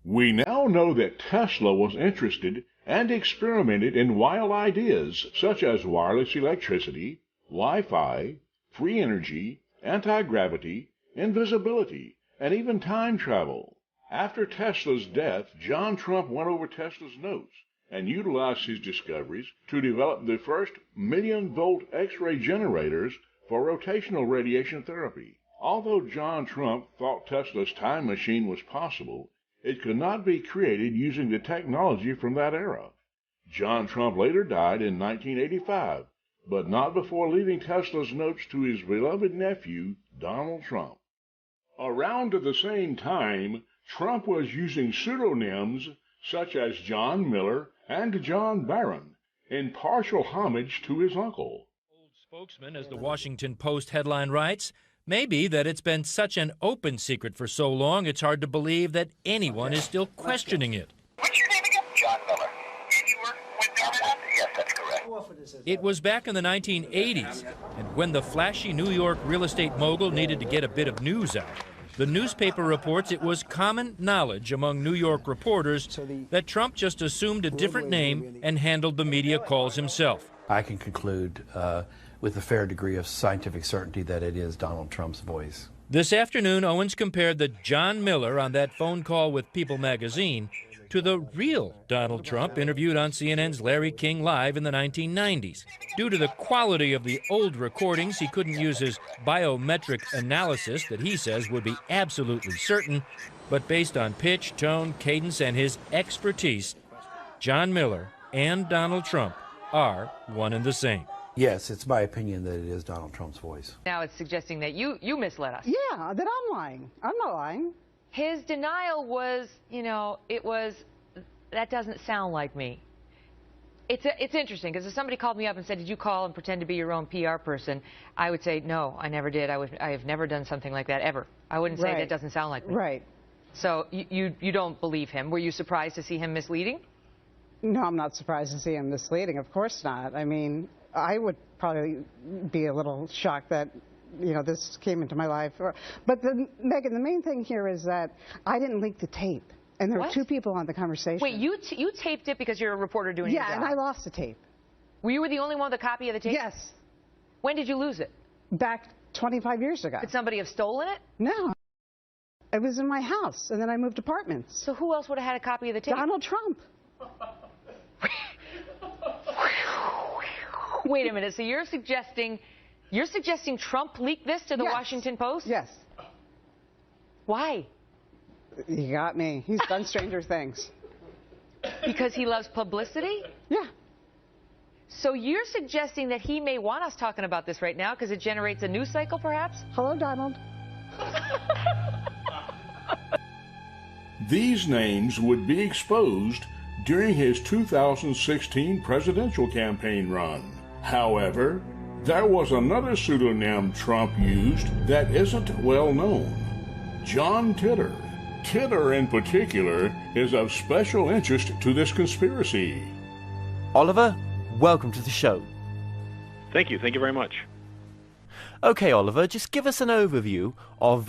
We now know that Tesla was interested and experimented in wild ideas such as wireless electricity, Wi-Fi, free energy, anti-gravity, invisibility, and even time travel. After Tesla's death, John Trump went over Tesla's notes and utilized his discoveries to develop the first million-volt X-ray generators for rotational radiation therapy. Although John Trump thought Tesla's time machine was possible, it could not be created using the technology from that era. John Trump later died in 1985, but not before leaving Tesla's notes to his beloved nephew, Donald Trump. Around at the same time, Trump was using pseudonyms such as John Miller and John Barron in partial homage to his uncle. Old spokesman, as the Washington Post headline writes, may be that it's been such an open secret for so long it's hard to believe that anyone is still questioning it. What's your name again? John Miller. And you work with Barron? Yes, that's correct. It was back in the 1980s, and when the flashy New York real estate mogul needed to get a bit of news out, the newspaper reports it was common knowledge among New York reporters that Trump just assumed a different name and handled the media calls himself. I can conclude with a fair degree of scientific certainty that it is Donald Trump's voice. This afternoon, Owens compared the John Miller on that phone call with People magazine to the real Donald Trump interviewed on CNN's Larry King Live in the 1990s. Due to the quality of the old recordings, he couldn't use his biometric analysis that he says would be absolutely certain, but based on pitch, tone, cadence, and his expertise, John Miller and Donald Trump are one and the same. Yes, it's my opinion that it is Donald Trump's voice. Now it's suggesting that you misled us. Yeah, that I'm lying. I'm not lying. His denial was, that doesn't sound like me. It's interesting, because if somebody called me up and said, did you call and pretend to be your own PR person, I would say, no, I never did. I have never done something like that, ever. I wouldn't say that doesn't sound like me. Right. So you don't believe him. Were you surprised to see him misleading? No, I'm not surprised to see him misleading. Of course not. I mean, I would probably be a little shocked that, this came into my life. But, Megan, the main thing here is that I didn't leak the tape. And there were two people on the conversation. Wait, you taped it because you're a reporter doing your job? Yeah, and I lost the tape. Were you the only one with a copy of the tape? Yes. When did you lose it? Back 25 years ago. Could somebody have stolen it? No. It was in my house, and then I moved apartments. So who else would have had a copy of the tape? Donald Trump. Wait a minute. So you're suggesting Trump leaked this to the Washington Post? Yes. Why? You got me. He's done stranger things. Because he loves publicity? Yeah. So you're suggesting that he may want us talking about this right now because it generates a news cycle, perhaps? Hello, Donald. These names would be exposed during his 2016 presidential campaign run. However, there was another pseudonym Trump used that isn't well known. John Titor. Titter in particular is of special interest to this conspiracy. Oliver, welcome to the show. Thank you very much. Okay, Oliver, just give us an overview of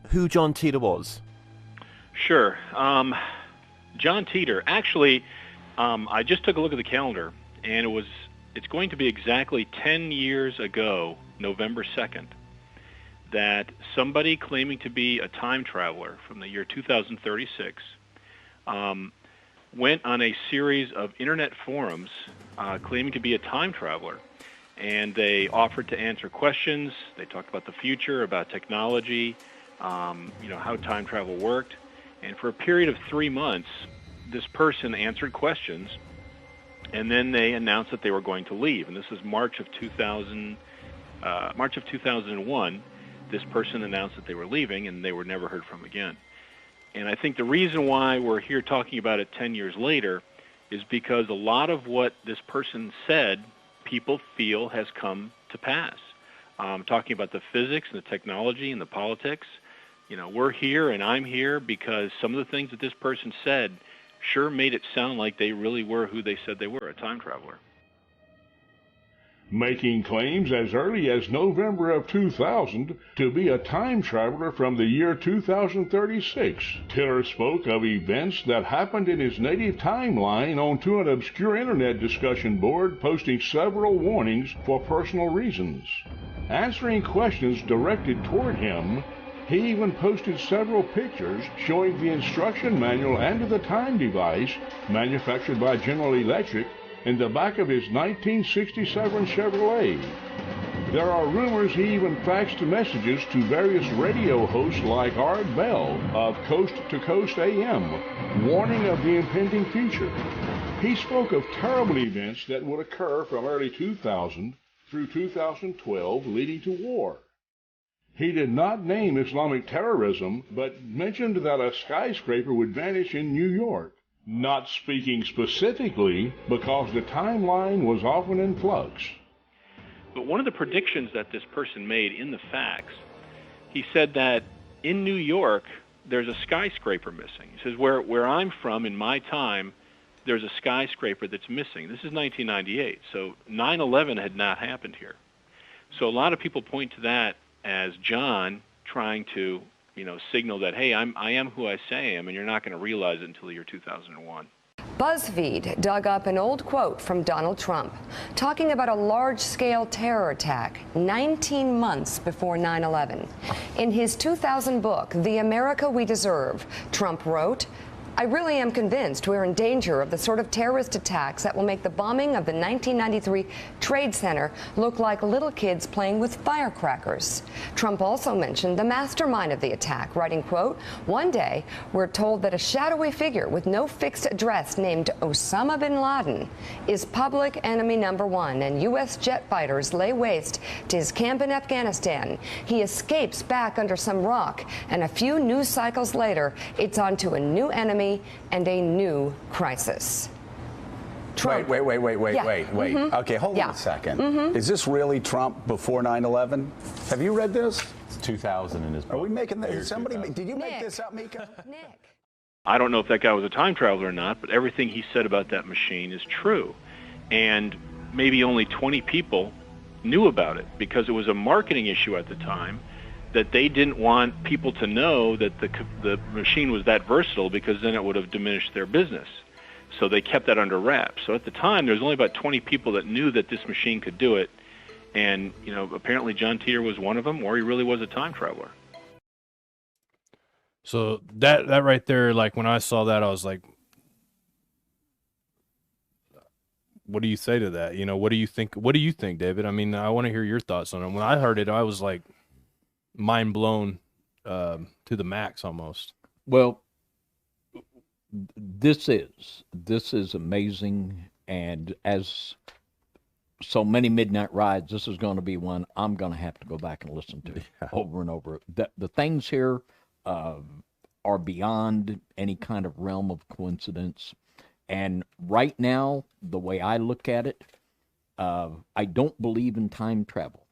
who John Titor was. Sure. John Titor, actually, I just took a look at the calendar, and it's going to be exactly 10 years ago, November 2nd, that somebody claiming to be a time traveler from the year 2036 went on a series of internet forums claiming to be a time traveler. And they offered to answer questions. They talked about the future, about technology, how time travel worked. And for a period of 3 months, this person answered questions, and then they announced that they were going to leave. And this is March of 2001. This person announced that they were leaving, and they were never heard from again. And I think the reason why we're here talking about it 10 years later is because a lot of what this person said people feel has come to pass. Talking about the physics and the technology and the politics, we're here and I'm here because some of the things that this person said sure made it sound like they really were who they said they were, a time traveler. Making claims as early as November of 2000 to be a time traveler from the year 2036. Titter spoke of events that happened in his native timeline onto an obscure internet discussion board, posting several warnings for personal reasons. Answering questions directed toward him, he even posted several pictures showing the instruction manual and the time device, manufactured by General Electric, in the back of his 1967 Chevrolet. There are rumors he even faxed messages to various radio hosts like Art Bell of Coast to Coast AM, warning of the impending future. He spoke of terrible events that would occur from early 2000 through 2012, leading to war. He did not name Islamic terrorism, but mentioned that a skyscraper would vanish in New York. Not speaking specifically because the timeline was often in flux. But one of the predictions that this person made in the fax, he said that in New York, there's a skyscraper missing. He says, where I'm from in my time, there's a skyscraper that's missing. This is 1998, so 9/11 had not happened here. So a lot of people point to that as John trying to signal that, hey, I am who I say I am, and you're not going to realize it until the year 2001. BuzzFeed dug up an old quote from Donald Trump talking about a large-scale terror attack 19 months before 9/11. In his 2000 book, The America We Deserve, Trump wrote, "I really am convinced we're in danger of the sort of terrorist attacks that will make the bombing of the 1993 Trade Center look like little kids playing with firecrackers." Trump also mentioned the mastermind of the attack, writing, quote, "One day, we're told that a shadowy figure with no fixed address named Osama bin Laden is public enemy number one, and U.S. jet fighters lay waste to his camp in Afghanistan. He escapes back under some rock, and a few news cycles later, it's on to a new enemy and a new crisis." Trump. Wait. Yeah. Mm-hmm. Okay, hold on a second. Mm-hmm. Is this really Trump before 9/11? Have you read this? It's 2000 in his book. Are we making this? Did you make this up, Mika? I don't know if that guy was a time traveler or not, but everything he said about that machine is true. And maybe only 20 people knew about it because it was a marketing issue at the time, that they didn't want people to know that the machine was that versatile because then it would have diminished their business. So they kept that under wraps. So at the time, there was only about 20 people that knew that this machine could do it. And, apparently John Titor was one of them, or he really was a time traveler. So that right there, like when I saw that, I was like, what do you say to that? What do you think? What do you think, David? I mean, I want to hear your thoughts on it. When I heard it, I was like, mind blown to the max almost. Well, this is amazing, and as so many midnight rides, this is going to be one I'm going to have to go back and listen to over and over. The things here are beyond any kind of realm of coincidence, and right now, the way I look at it, I don't believe in time travel,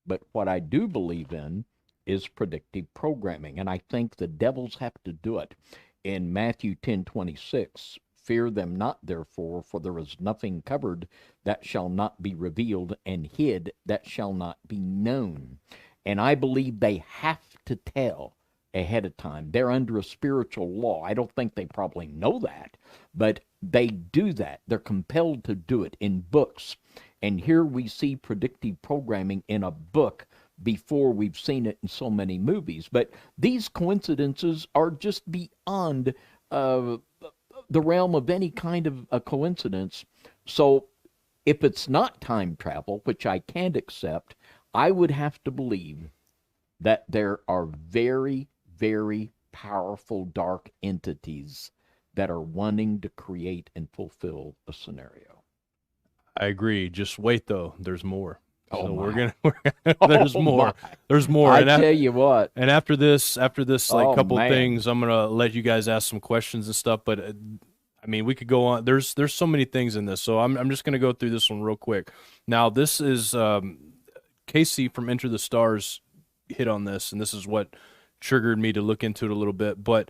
but what I do believe in is predictive programming. And I think the devils have to do it. In Matthew 10:26, fear them not, therefore, for there is nothing covered that shall not be revealed, and hid that shall not be known. And I believe they have to tell ahead of time. They're under a spiritual law. I don't think they probably know that, but they do that. They're compelled to do it in books. And here we see predictive programming in a book before we've seen it in so many movies. But these coincidences are just beyond the realm of any kind of a coincidence. So if it's not time travel, which I can't accept, I would have to believe that there are very, very powerful dark entities that are wanting to create and fulfill a scenario. I agree. Just wait, though. There's more. Oh, so my. There's Oh, more. my. There's more. I And tell you what. And after this, like Oh, couple man. things, I'm gonna let you guys ask some questions and stuff. But I mean, we could go on. There's so many things in this, so I'm just gonna go through this one real quick. Now, this is Casey from Enter the Stars hit on this, and this is what triggered me to look into it a little bit. But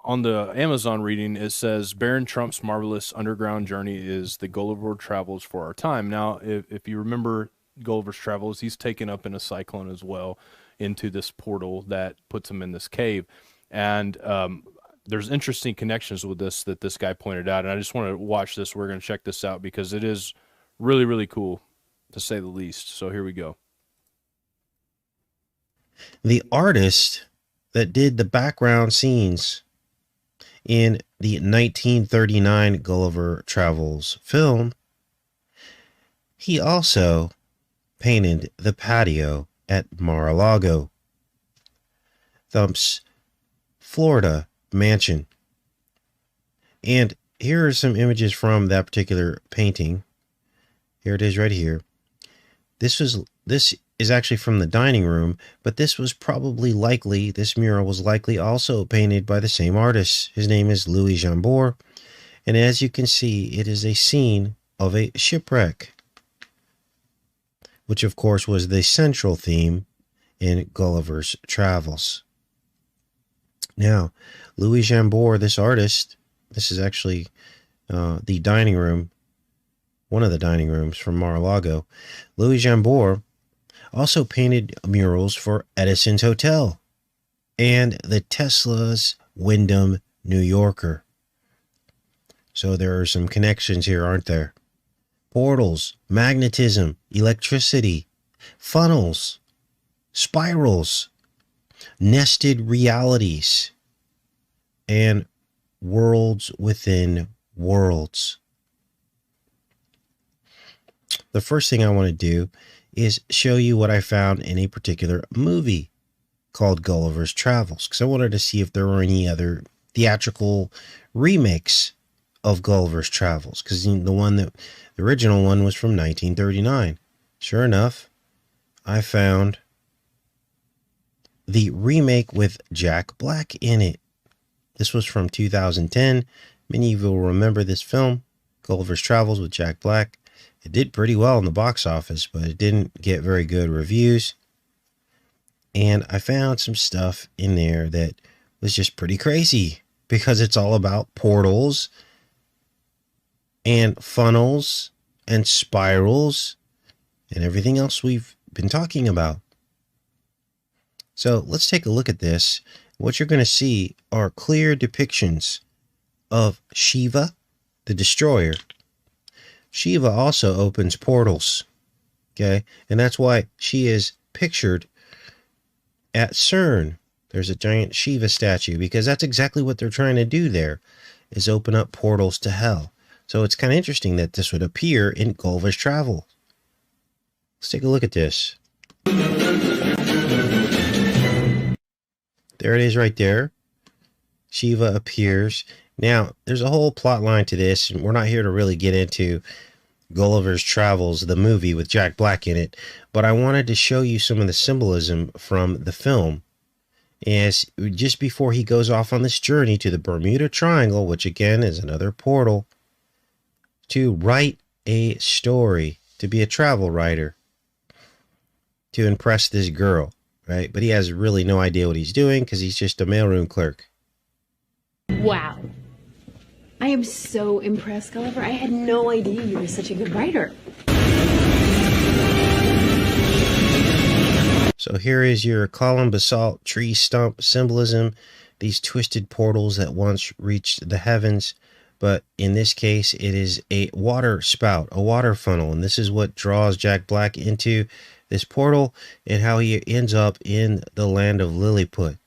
on the Amazon reading, it says Baron Trump's marvelous underground journey is the Gulliver Travels for our time. Now, if you remember Gulliver's Travels, he's taken up in a cyclone as well into this portal that puts him in this cave. And there's interesting connections with this that this guy pointed out. And I just want to watch this. We're going to check this out because it is really, really cool, to say the least. So here we go. The artist that did the background scenes in the 1939 Gulliver Travels film, he also painted the patio at Mar-a-Lago, Thump's Florida mansion. And here are some images from that particular painting. Here it is right here. This is actually from the dining room, but this was probably likely, this mural was likely also painted by the same artist. His name is Louis Jambord, and as you can see, it is a scene of a shipwreck, which of course was the central theme in Gulliver's Travels. Now, Louis Jambord, this artist, this is actually the dining room, one of the dining rooms from Mar-a-Lago. Louis Jambord also painted murals for Edison's Hotel and the Tesla's Wyndham New Yorker. So there are some connections here, aren't there? Portals, magnetism, electricity, funnels, spirals, nested realities, and worlds within worlds. The first thing I want to do is show you what I found in a particular movie called Gulliver's Travels, because I wanted to see if there were any other theatrical remakes of Gulliver's Travels, because the original one was from 1939. Sure enough, I found the remake with Jack Black in it. This was from 2010. Many of you will remember this film, Gulliver's Travels with Jack Black. It did pretty well in the box office, but it didn't get very good reviews. And I found some stuff in there that was just pretty crazy, because it's all about portals and funnels and spirals and everything else we've been talking about. So let's take a look at this. What you're going to see are clear depictions of Shiva, the destroyer. Shiva also opens portals, okay? And that's why she is pictured at CERN. There's a giant Shiva statue, because that's exactly what they're trying to do there, is open up portals to hell. So it's kind of interesting that this would appear in Gulliver's Travel. Let's take a look at this. There it is right there. Shiva appears. Now, there's a whole plot line to this, and we're not here to really get into Gulliver's Travels, the movie with Jack Black in it, but I wanted to show you some of the symbolism from the film. As just before he goes off on this journey to the Bermuda Triangle, which again is another portal, to write a story, to be a travel writer, to impress this girl. right? But he has really no idea what he's doing because he's just a mailroom clerk. Wow. I am so impressed, Gulliver. I had no idea you were such a good writer. So here is your column basalt tree stump symbolism, these twisted portals that once reached the heavens, but in this case it is a water spout, a water funnel, and this is what draws Jack Black into this portal and how he ends up in the land of Lilliput.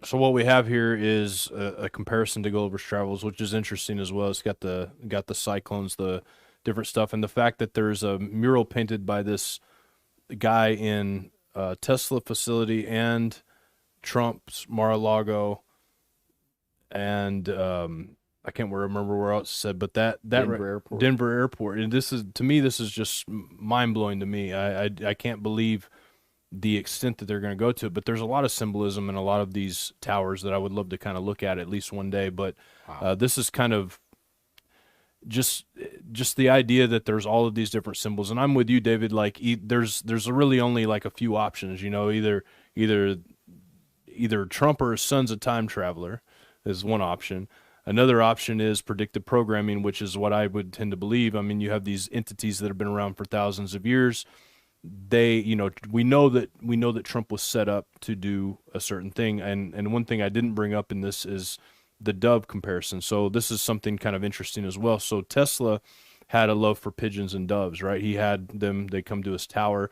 So what we have here is a comparison to Gulliver's Travels, which is interesting as well. It's got the cyclones, the different stuff, and the fact that there's a mural painted by this guy in Tesla facility and Trump's Mar-a-Lago, and I can't remember where else it said, but that Denver Airport, and this is, to me, this is just mind blowing to me. I can't believe the extent that they're going to go to, but there's a lot of symbolism in a lot of these towers that I would love to kind of look at least one day. But this is kind of just the idea that there's all of these different symbols, and I'm with you, David. Like there's really only like a few options, you know. Either Trump or his son's a time traveler is one option. Another option is predictive programming, which is what I would tend to believe. I mean, you have these entities that have been around for thousands of years. They, you know, we know that Trump was set up to do a certain thing, and one thing I didn't bring up in this is the dove comparison. So this is something kind of interesting as well. So Tesla had a love for pigeons and doves, right? He had them, they come to his tower.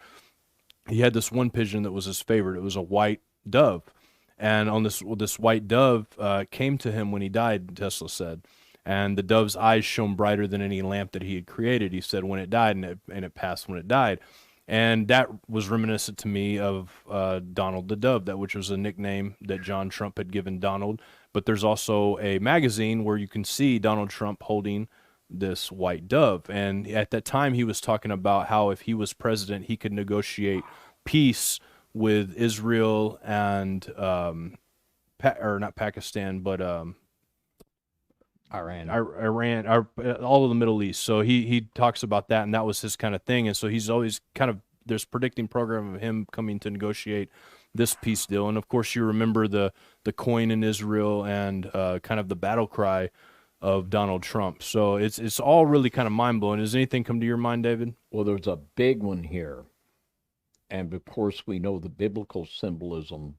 He had this one pigeon that was his favorite. It was a white dove, and on this white dove came to him when he died, Tesla said, and the dove's eyes shone brighter than any lamp that he had created. He said when it died, and it passed when it died. And that was reminiscent to me of Donald the Dove, which was a nickname that John Trump had given Donald. But there's also a magazine where you can see Donald Trump holding this white dove. And at that time, he was talking about how if he was president, he could negotiate peace with Israel and, or not Pakistan, but Iran, all of the Middle East. So he talks about that, and that was his kind of thing. And so he's always kind of, there's predicting program of him coming to negotiate this peace deal. And of course, you remember the coin in Israel and kind of the battle cry of Donald Trump. So it's all really kind of mind blowing. Does anything come to your mind, David? Well, there's a big one here, and of course, we know the biblical symbolism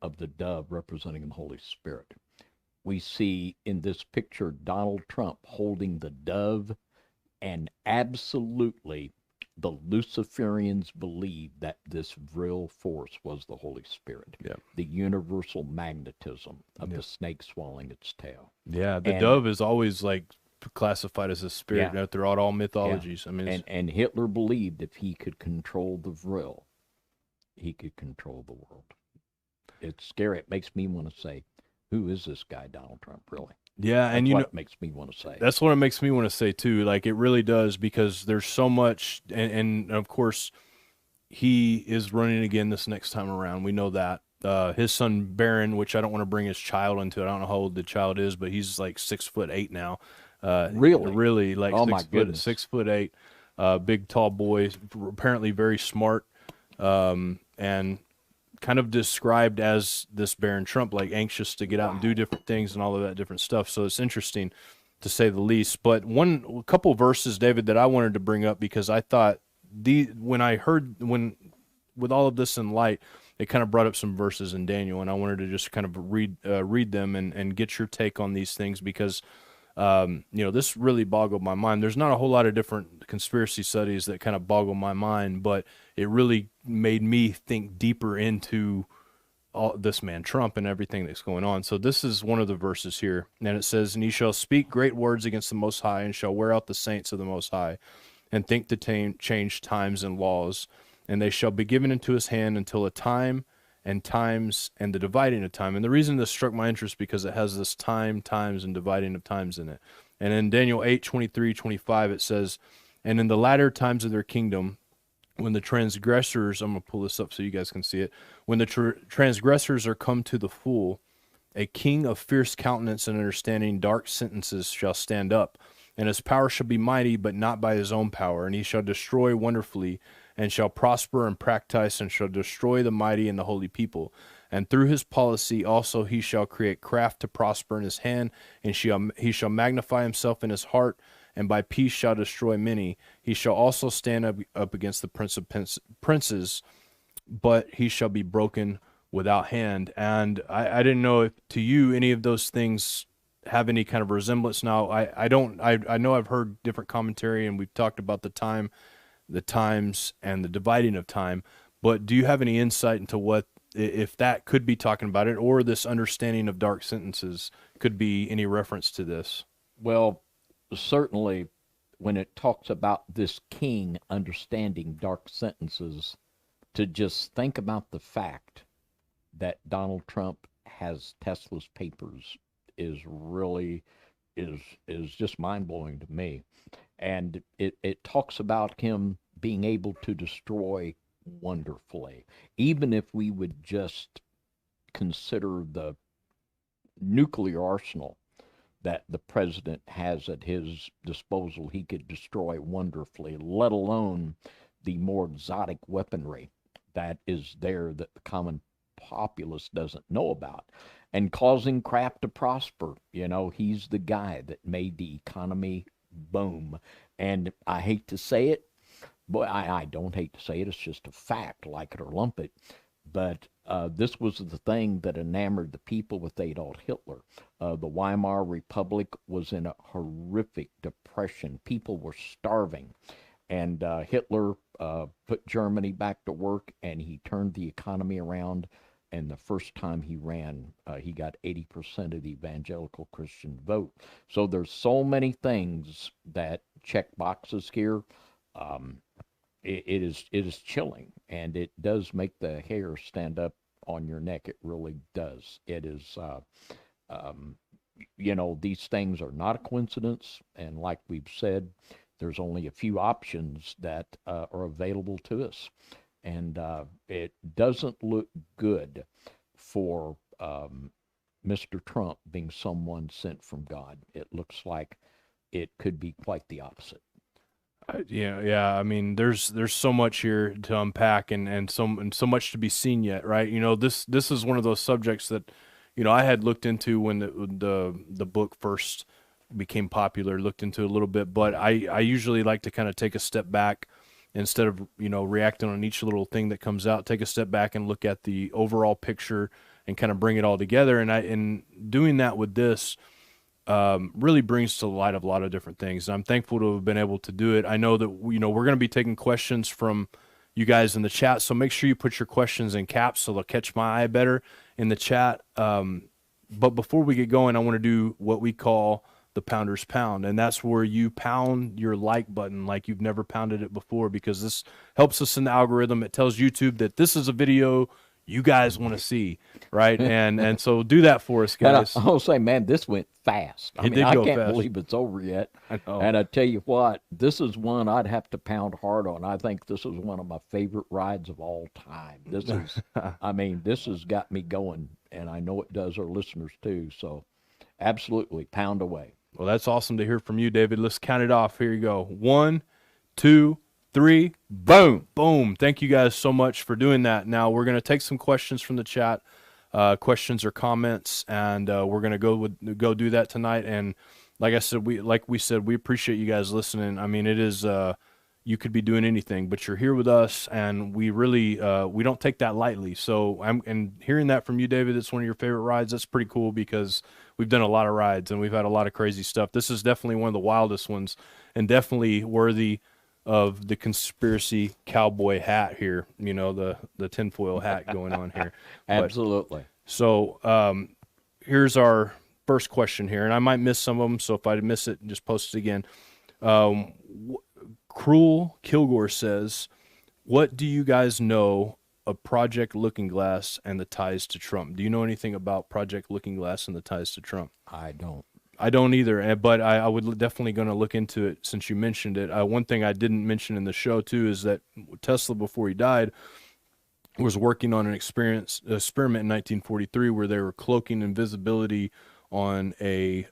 of the dove representing the Holy Spirit. We see in this picture Donald Trump holding the dove, and absolutely the Luciferians believed that this real force was the Holy Spirit. Yeah. The universal magnetism of the snake swallowing its tail. Yeah, the dove is always like classified as a spirit throughout all mythologies. Yeah. I mean, and Hitler believed if he could control the vril, he could control the world. It's scary. It makes me want to say, who is this guy, Donald Trump, really? Yeah, and That's what it makes me want to say. That's what it makes me want to say too. Like, it really does, because there's so much, and of course, he is running again this next time around. We know that. His son Barron, which I don't want to bring his child into it. I don't know how old the child is, but he's like 6'8" now. Really, like 6'8", big tall boy, apparently very smart, and kind of described as this Barron Trump, like anxious to get out and do different things and all of that different stuff. So it's interesting, to say the least. But a couple verses, David, that I wanted to bring up, because I thought with all of this in light, it kind of brought up some verses in Daniel, and I wanted to just kind of read them and get your take on these things, because this really boggled my mind. There's not a whole lot of different conspiracy studies that kind of boggle my mind, but it really made me think deeper into all this man Trump and everything that's going on. So this is one of the verses here, and it says, "And he shall speak great words against the Most High, and shall wear out the saints of the Most High, and think to change times and laws, and they shall be given into his hand until a time and times and the dividing of time." And the reason this struck my interest, because it has this times, and dividing of times in it. And in Daniel 8:23-25, it says, "And in the latter times of their kingdom, when the transgressors," I'm going to pull this up so you guys can see it, "when the transgressors are come to the full, A king of fierce countenance and understanding dark sentences shall stand up, and his power shall be mighty, but not by his own power. And he shall destroy wonderfully, and shall prosper and practice, and shall destroy the mighty and the holy people. And through his policy also he shall create craft to prosper in his hand, and he shall magnify himself in his heart, and by peace shall destroy many. He shall also stand up against the prince of princes, but he shall be broken without hand. And I didn't know if to you any of those things have any kind of resemblance. Now I know I've heard different commentary, and we've talked about the time, the times, and the dividing of time, but do you have any insight into what, if that could be talking about it, or this understanding of dark sentences could be any reference to this? Well, certainly when it talks about this king understanding dark sentences, to just think about the fact that Donald Trump has Tesla's papers is really is just mind-blowing to me. And it talks about him being able to destroy wonderfully. Even if we would just consider the nuclear arsenal that the president has at his disposal, he could destroy wonderfully, let alone the more exotic weaponry that is there that the common populace doesn't know about, and causing craft to prosper. You know, he's the guy that made the economy boom. And I hate to say it, but I don't hate to say it, it's just a fact, like it or lump it. But this was the thing that enamored the people with Adolf Hitler. The Weimar Republic was in a horrific depression. People were starving. And Hitler put Germany back to work, and he turned the economy around. And the first time he ran, he got 80% of the evangelical Christian vote. So there's so many things that check boxes here. It is chilling, and it does make the hair stand up on your neck. It really does. It is, you know, these things are not a coincidence. And like we've said, there's only a few options that are available to us. And it doesn't look good for Mr. Trump being someone sent from God. It looks like it could be quite the opposite. Yeah. I mean, there's so much here to unpack, and so much to be seen yet, right? You know, this is one of those subjects that, you know, I had looked into when the book first became popular. Looked into a little bit, but I usually like to kind of take a step back. Instead of, you know, reacting on each little thing that comes out, take a step back and look at the overall picture and kind of bring it all together. And doing that with this really brings to light a lot of different things. And I'm thankful to have been able to do it. I know that, you know, we're going to be taking questions from you guys in the chat, so make sure you put your questions in caps so they'll catch my eye better in the chat. But before we get going, I want to do what we call the Pounder's Pound, and that's where you pound your like button like you've never pounded it before, because this helps us in the algorithm. It tells YouTube that this is a video you guys want to see, right? And so do that for us, guys. I'll say, man, this went fast. I can't believe it's over yet. I know. And I tell you what, this is one I'd have to pound hard on. I think this is one of my favorite rides of all time. This is, I mean, this has got me going, and I know it does our listeners too. So absolutely, pound away. Well, that's awesome to hear from you, David. Let's count it off. Here you go. 1, 2, 3, boom. Boom. Thank you guys so much for doing that. Now we're going to take some questions from the chat, questions or comments, and we're going to go do that tonight. And like I said, we said, we appreciate you guys listening. I mean, it is, you could be doing anything, but you're here with us, and we really, we don't take that lightly. So and hearing that from you, David, it's one of your favorite rides. That's pretty cool, because we've done a lot of rides and we've had a lot of crazy stuff. This is definitely one of the wildest ones, and definitely worthy of the conspiracy cowboy hat here. You know, the tinfoil hat going on here. Absolutely. So here's our first question here, and I might miss some of them, so if I miss it, just post it again. Cruel Kilgore says, what do you guys know of Project Looking Glass and the ties to Trump? Do you know anything about Project Looking Glass and the ties to Trump? I don't. I don't either, but I would definitely going to look into it since you mentioned it. One thing I didn't mention in the show, too, is that Tesla, before he died, was working on an experiment in 1943 where they were cloaking invisibility on a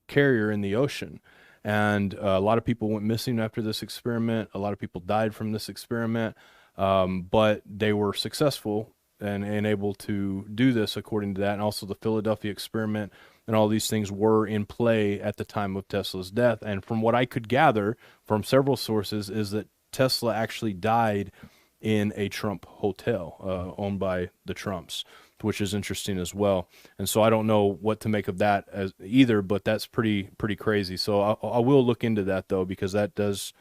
carrier in the ocean. And a lot of people went missing after this experiment. A lot of people died from this experiment, but they were successful and able to do this according to that. And also the Philadelphia experiment and all these things were in play at the time of Tesla's death. And from what I could gather from several sources is that Tesla actually died in a Trump hotel owned by the Trumps, which is interesting as well. And so I don't know what to make of that as either, but that's pretty crazy. So I will look into that though, because that does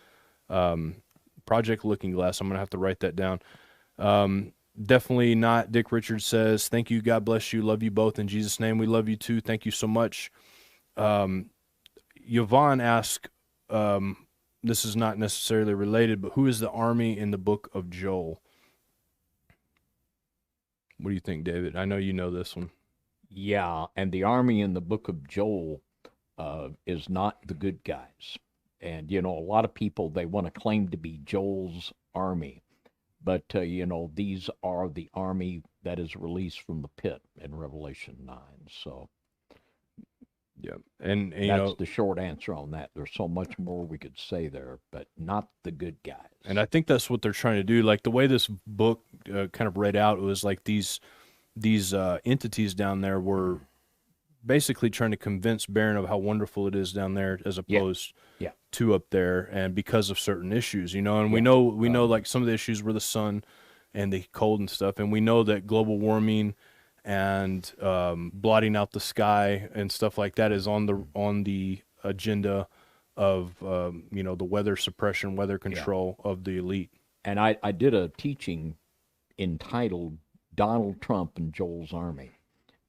Project Looking Glass. I'm gonna have to write that down. Definitely not. Dick Richards says, thank you, God bless you, love you both in Jesus' name. We love you too. Thank you so much. Yvonne asked, this is not necessarily related, but who is the army in the book of Joel? What do you think, David? I know you know this one. Yeah, and the army in the book of Joel is not the good guys. And, you know, a lot of people, they want to claim to be Joel's army. But, you know, these are the army that is released from the pit in Revelation 9. So, yeah, and you that's know, the short answer on that. There's so much more we could say there, but not the good guys. And I think that's what they're trying to do. Like the way this book kind of read out, it was like these entities down there were basically trying to convince Barron of how wonderful it is down there, as opposed to up there, and because of certain issues, you know. And we know like some of the issues were the sun and the cold and stuff, and we know that global warming and blotting out the sky and stuff like that is on the agenda of you know, the weather suppression, weather control of the elite. And I did a teaching entitled Donald Trump and Joel's Army,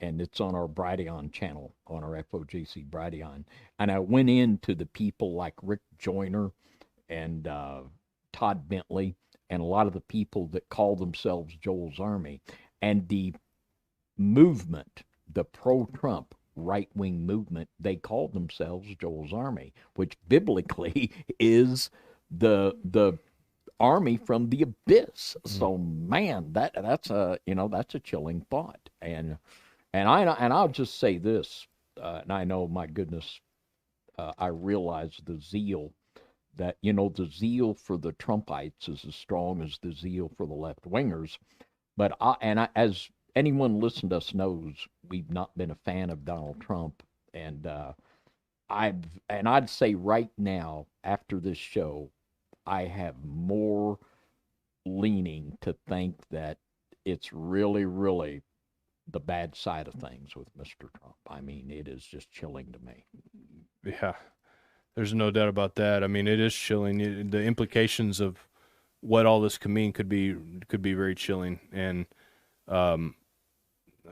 and it's on our Brighteon channel, on our FOGC Brighteon. And I went into the people like Rick Joyner and Todd Bentley and a lot of the people that call themselves Joel's Army, and the movement, the pro-Trump right-wing movement, they called themselves Joel's Army, which biblically is the army from the abyss. So man, that's a, you know, that's a chilling thought. And I'll just say this, and I know, my goodness, I realize the zeal that, you know, the zeal for the Trumpites is as strong as the zeal for the left-wingers. But as anyone listening to us knows, we've not been a fan of Donald Trump, and I'd say right now, after this show, I have more leaning to think that it's really, really the bad side of things with Mr. Trump. I mean, it is just chilling to me. Yeah, there's no doubt about that. I mean, it is chilling. The implications of what all this could mean could be very chilling. And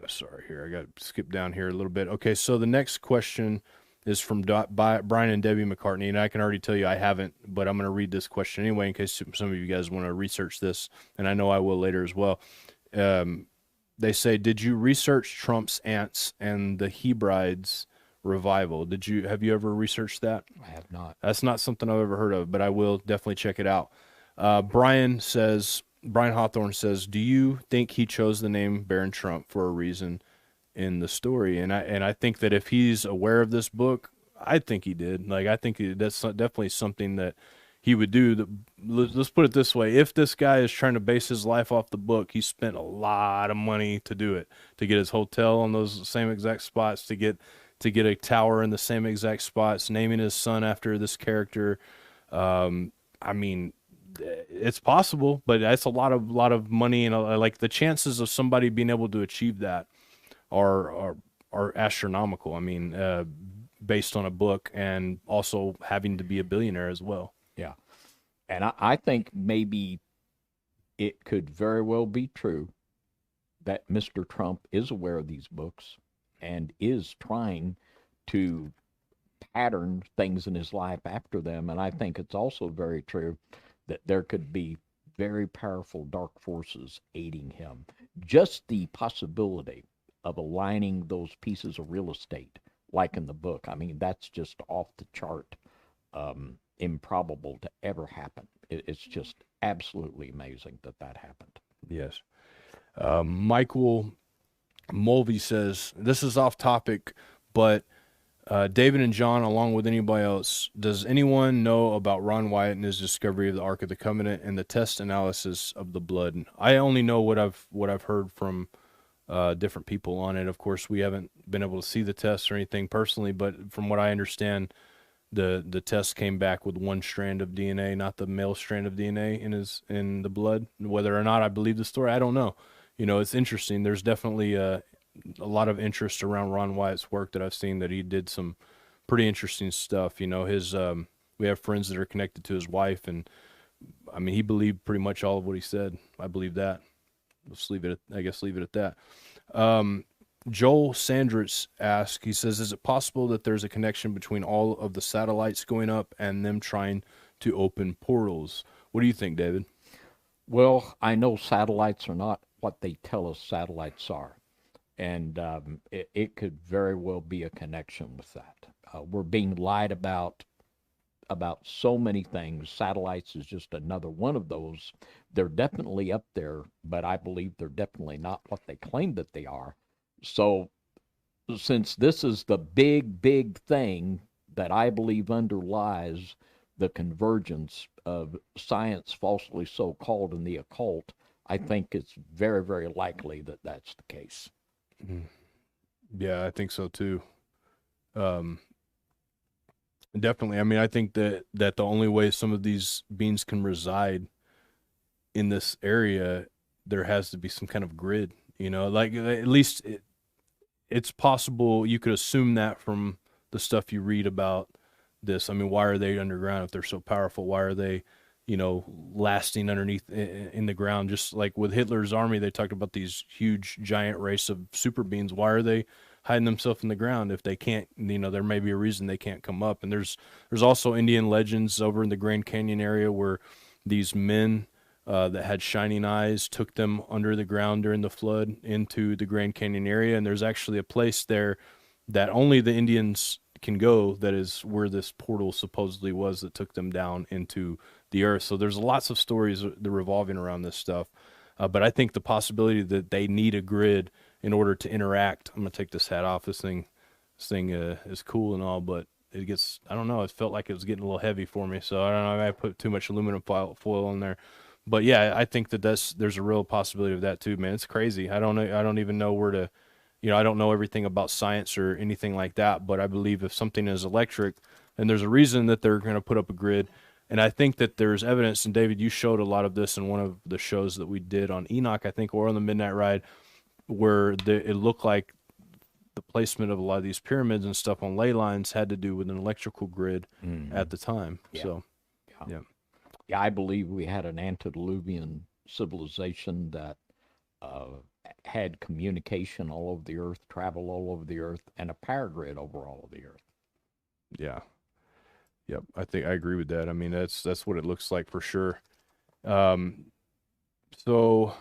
sorry, here I got to skip down here a little bit. Okay, so the next question is from Brian and Debbie McCartney, and I can already tell you I haven't, but I'm going to read this question anyway in case some of you guys want to research this, and I know I will later as well. They say, did you research Trump's ants and the Hebrides revival? Have you ever researched that? I have not. That's not something I've ever heard of, but I will definitely check it out. Brian Hawthorne says, do you think he chose the name Barron Trump for a reason in the story? And I think that if he's aware of this book, I think he did. Like, I think that's definitely something that he would do. Let's put it this way. If this guy is trying to base his life off the book, he spent a lot of money to do it, to get his hotel on those same exact spots, to get a tower in the same exact spots, naming his son after this character. I mean, it's possible, but that's a lot of money, and like the chances of somebody being able to achieve that are astronomical. I mean, based on a book, and also having to be a billionaire as well. Yeah, and I think maybe it could very well be true that Mr. Trump is aware of these books and is trying to pattern things in his life after them. And I think it's also very true that there could be very powerful dark forces aiding him. Just the possibility of aligning those pieces of real estate, like in the book, I mean, that's just off the chart, improbable to ever happen. It's just absolutely amazing that happened. Yes. Michael Mulvey says, this is off topic, but David and John, along with anybody else, does anyone know about Ron Wyatt and his discovery of the Ark of the Covenant and the test analysis of the blood? And I only know what I've heard from different people on it. Of course, we haven't been able to see the tests or anything personally, but from what I understand, the test came back with one strand of DNA, not the male strand of DNA in the blood. Whether or not I believe the story, I don't know. You know, it's interesting. There's definitely a lot of interest around Ron Wyatt's work that I've seen, that he did some pretty interesting stuff. You know, his we have friends that are connected to his wife, and I mean, he believed pretty much all of what he said. I believe that. Let's leave it at that. Joel Sandritz asks, he says, is it possible that there's a connection between all of the satellites going up and them trying to open portals? What do you think, David? Well, I know satellites are not what they tell us satellites are. And it could very well be a connection with that. We're being lied about so many things. Satellites is just another one of those. They're definitely up there, but I believe they're definitely not what they claim that they are. So since this is the big thing that I believe underlies the convergence of science falsely so-called and the occult, I think it's very, very likely that that's the case. Yeah, I think so too. Definitely. I mean, I think that the only way some of these beings can reside in this area, there has to be some kind of grid, you know, like at least it's possible. You could assume that from the stuff you read about this. I mean, why are they underground if they're so powerful? Why are they, you know, lasting underneath in the ground? Just like with Hitler's army, they talked about these huge giant race of super beings. Why are they hiding themselves in the ground if they can't, you know, there may be a reason they can't come up. And there's also Indian legends over in the Grand Canyon area where these men that had shining eyes took them under the ground during the flood into the Grand Canyon area. And there's actually a place there that only the Indians can go, that is where this portal supposedly was that took them down into the earth. So there's lots of stories that are revolving around this stuff. But I think the possibility that they need a grid in order to interact. I'm gonna take this hat off. This thing is cool and all, but it gets, I don't know, it felt like it was getting a little heavy for me. So I don't know, I put too much aluminum foil on there. But yeah, I think that there's a real possibility of that too, man. It's crazy. I don't even know where to, you know, I don't know everything about science or anything like that, but I believe if something is electric, then there's a reason that they're going to put up a grid. And I think that there's evidence, and David, you showed a lot of this in one of the shows that we did on Enoch, I think, or on the Midnight Ride, where it looked like the placement of a lot of these pyramids and stuff on ley lines had to do with an electrical grid at the time. Yeah. So, yeah, I believe we had an antediluvian civilization that had communication all over the earth, travel all over the earth, and a power grid over all of the earth. Yeah. Yep. I think I agree with that. I mean, that's what it looks like for sure. So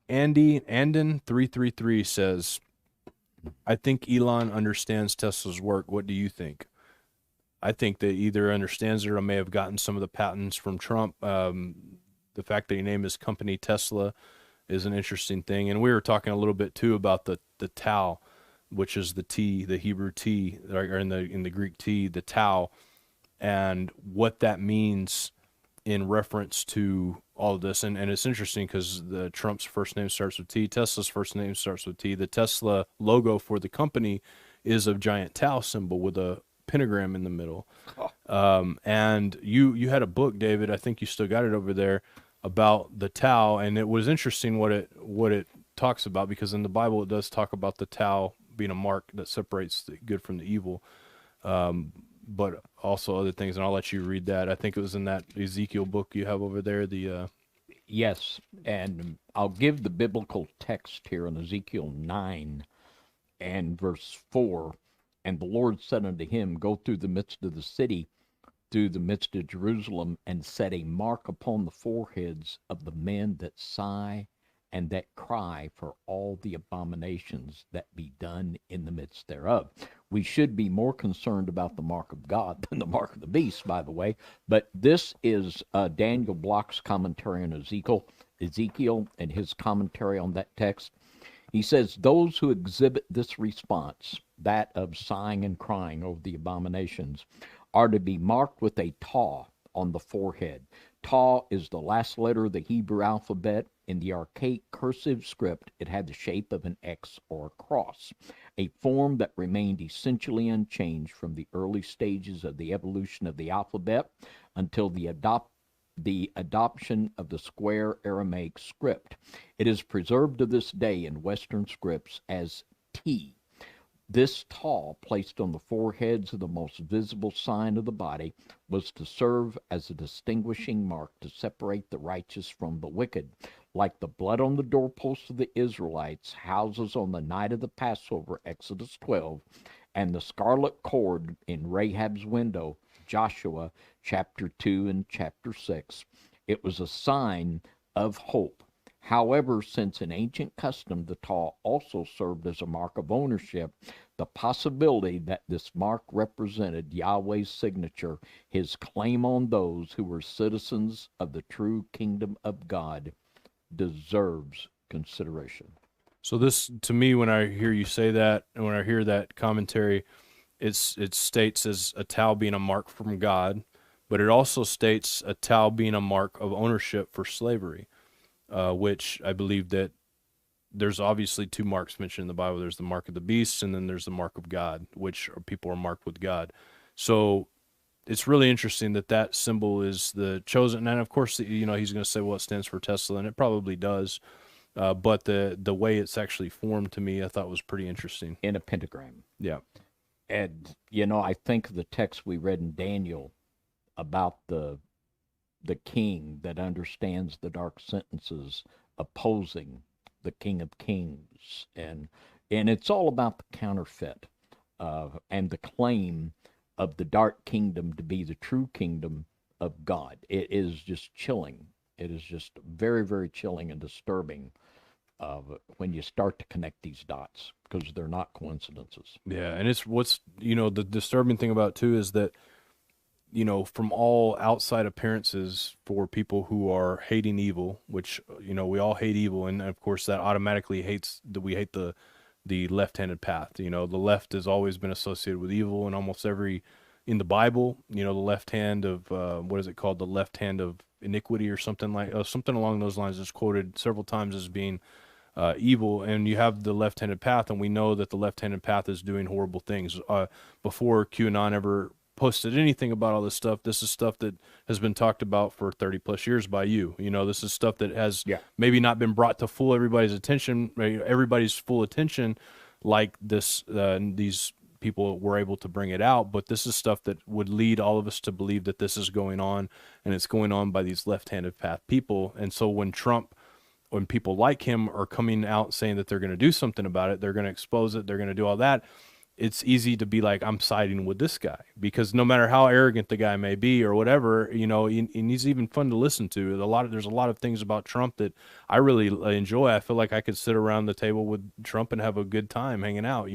Andon 333 says, I think Elon understands Tesla's work. What do you think? I think that either understands it or may have gotten some of the patents from Trump. The fact that he named his company Tesla is an interesting thing. And we were talking a little bit too about the Tau, which is the T, the Hebrew T, or in the Greek T, the Tau, and what that means in reference to all of this. And it's interesting because the Trump's first name starts with T, Tesla's first name starts with T. The Tesla logo for the company is a giant Tau symbol with a pentagram in the middle. And you had a book, David, I think you still got it over there, about the Tau, and it was interesting what it talks about, because in the Bible it does talk about the Tau being a mark that separates the good from the evil, but also other things, and I'll let you read that. I think it was in that Ezekiel book you have over there. Yes, and I'll give the biblical text here in Ezekiel 9 and verse 4. And the Lord said unto him, Go through the midst of the city, through the midst of Jerusalem, and set a mark upon the foreheads of the men that sigh and that cry for all the abominations that be done in the midst thereof. We should be more concerned about the mark of God than the mark of the beast, by the way. But this is Daniel Block's commentary on Ezekiel and his commentary on that text. He says, those who exhibit this response, that of sighing and crying over the abominations, are to be marked with a taw on the forehead. Taw is the last letter of the Hebrew alphabet. In the archaic cursive script, it had the shape of an X or a cross, a form that remained essentially unchanged from the early stages of the evolution of the alphabet until the adoption of the square Aramaic script. It is preserved to this day in Western scripts as T. This taw, placed on the foreheads of the most visible sign of the body, was to serve as a distinguishing mark to separate the righteous from the wicked. Like the blood on the doorposts of the Israelites, houses on the night of the Passover, Exodus 12, and the scarlet cord in Rahab's window, Joshua chapter 2 and chapter 6. It was a sign of hope. However, since an ancient custom, the taw also served as a mark of ownership, the possibility that this mark represented Yahweh's signature, his claim on those who were citizens of the true kingdom of God, deserves consideration. So this, to me, when I hear you say that, and when I hear that commentary, it states as a taw being a mark from God, but it also states a taw being a mark of ownership for slavery. Which I believe that there's obviously two marks mentioned in the Bible. There's the mark of the beast, and then there's the mark of God, which people are marked with God. So it's really interesting that that symbol is the chosen. And of course, he's going to say, well, it stands for Tesla, and it probably does. But the way it's actually formed, to me, I thought was pretty interesting. In a pentagram. Yeah. And, I think of the text we read in Daniel about the king that understands the dark sentences opposing the King of Kings, and it's all about the counterfeit and the claim of the dark kingdom to be the true kingdom of God. It is just chilling. It is just very, very chilling and disturbing when you start to connect these dots, because they're not coincidences. Yeah, and it's what's the disturbing thing about it too is that from all outside appearances for people who are hating evil, which, we all hate evil. And of course that automatically we hate the left-handed path. The left has always been associated with evil, and almost in the Bible, the left hand of, what is it called? The left hand of iniquity or something along those lines is quoted several times as being evil. And you have the left-handed path, and we know that the left-handed path is doing horrible things. Before QAnon ever posted anything about all this stuff, this is stuff that has been talked about for 30 plus years by you. This is stuff that has maybe not been brought to everybody's full attention like this. These people were able to bring it out, but this is stuff that would lead all of us to believe that this is going on, and it's going on by these left-handed path people. And so when people like him are coming out saying that they're going to do something about it, they're going to expose it, they're going to do all that, it's easy to be like, I'm siding with this guy, because no matter how arrogant the guy may be or whatever, and he's even fun to listen to. There's a lot of things about Trump that I really enjoy. I feel like I could sit around the table with Trump and have a good time hanging out.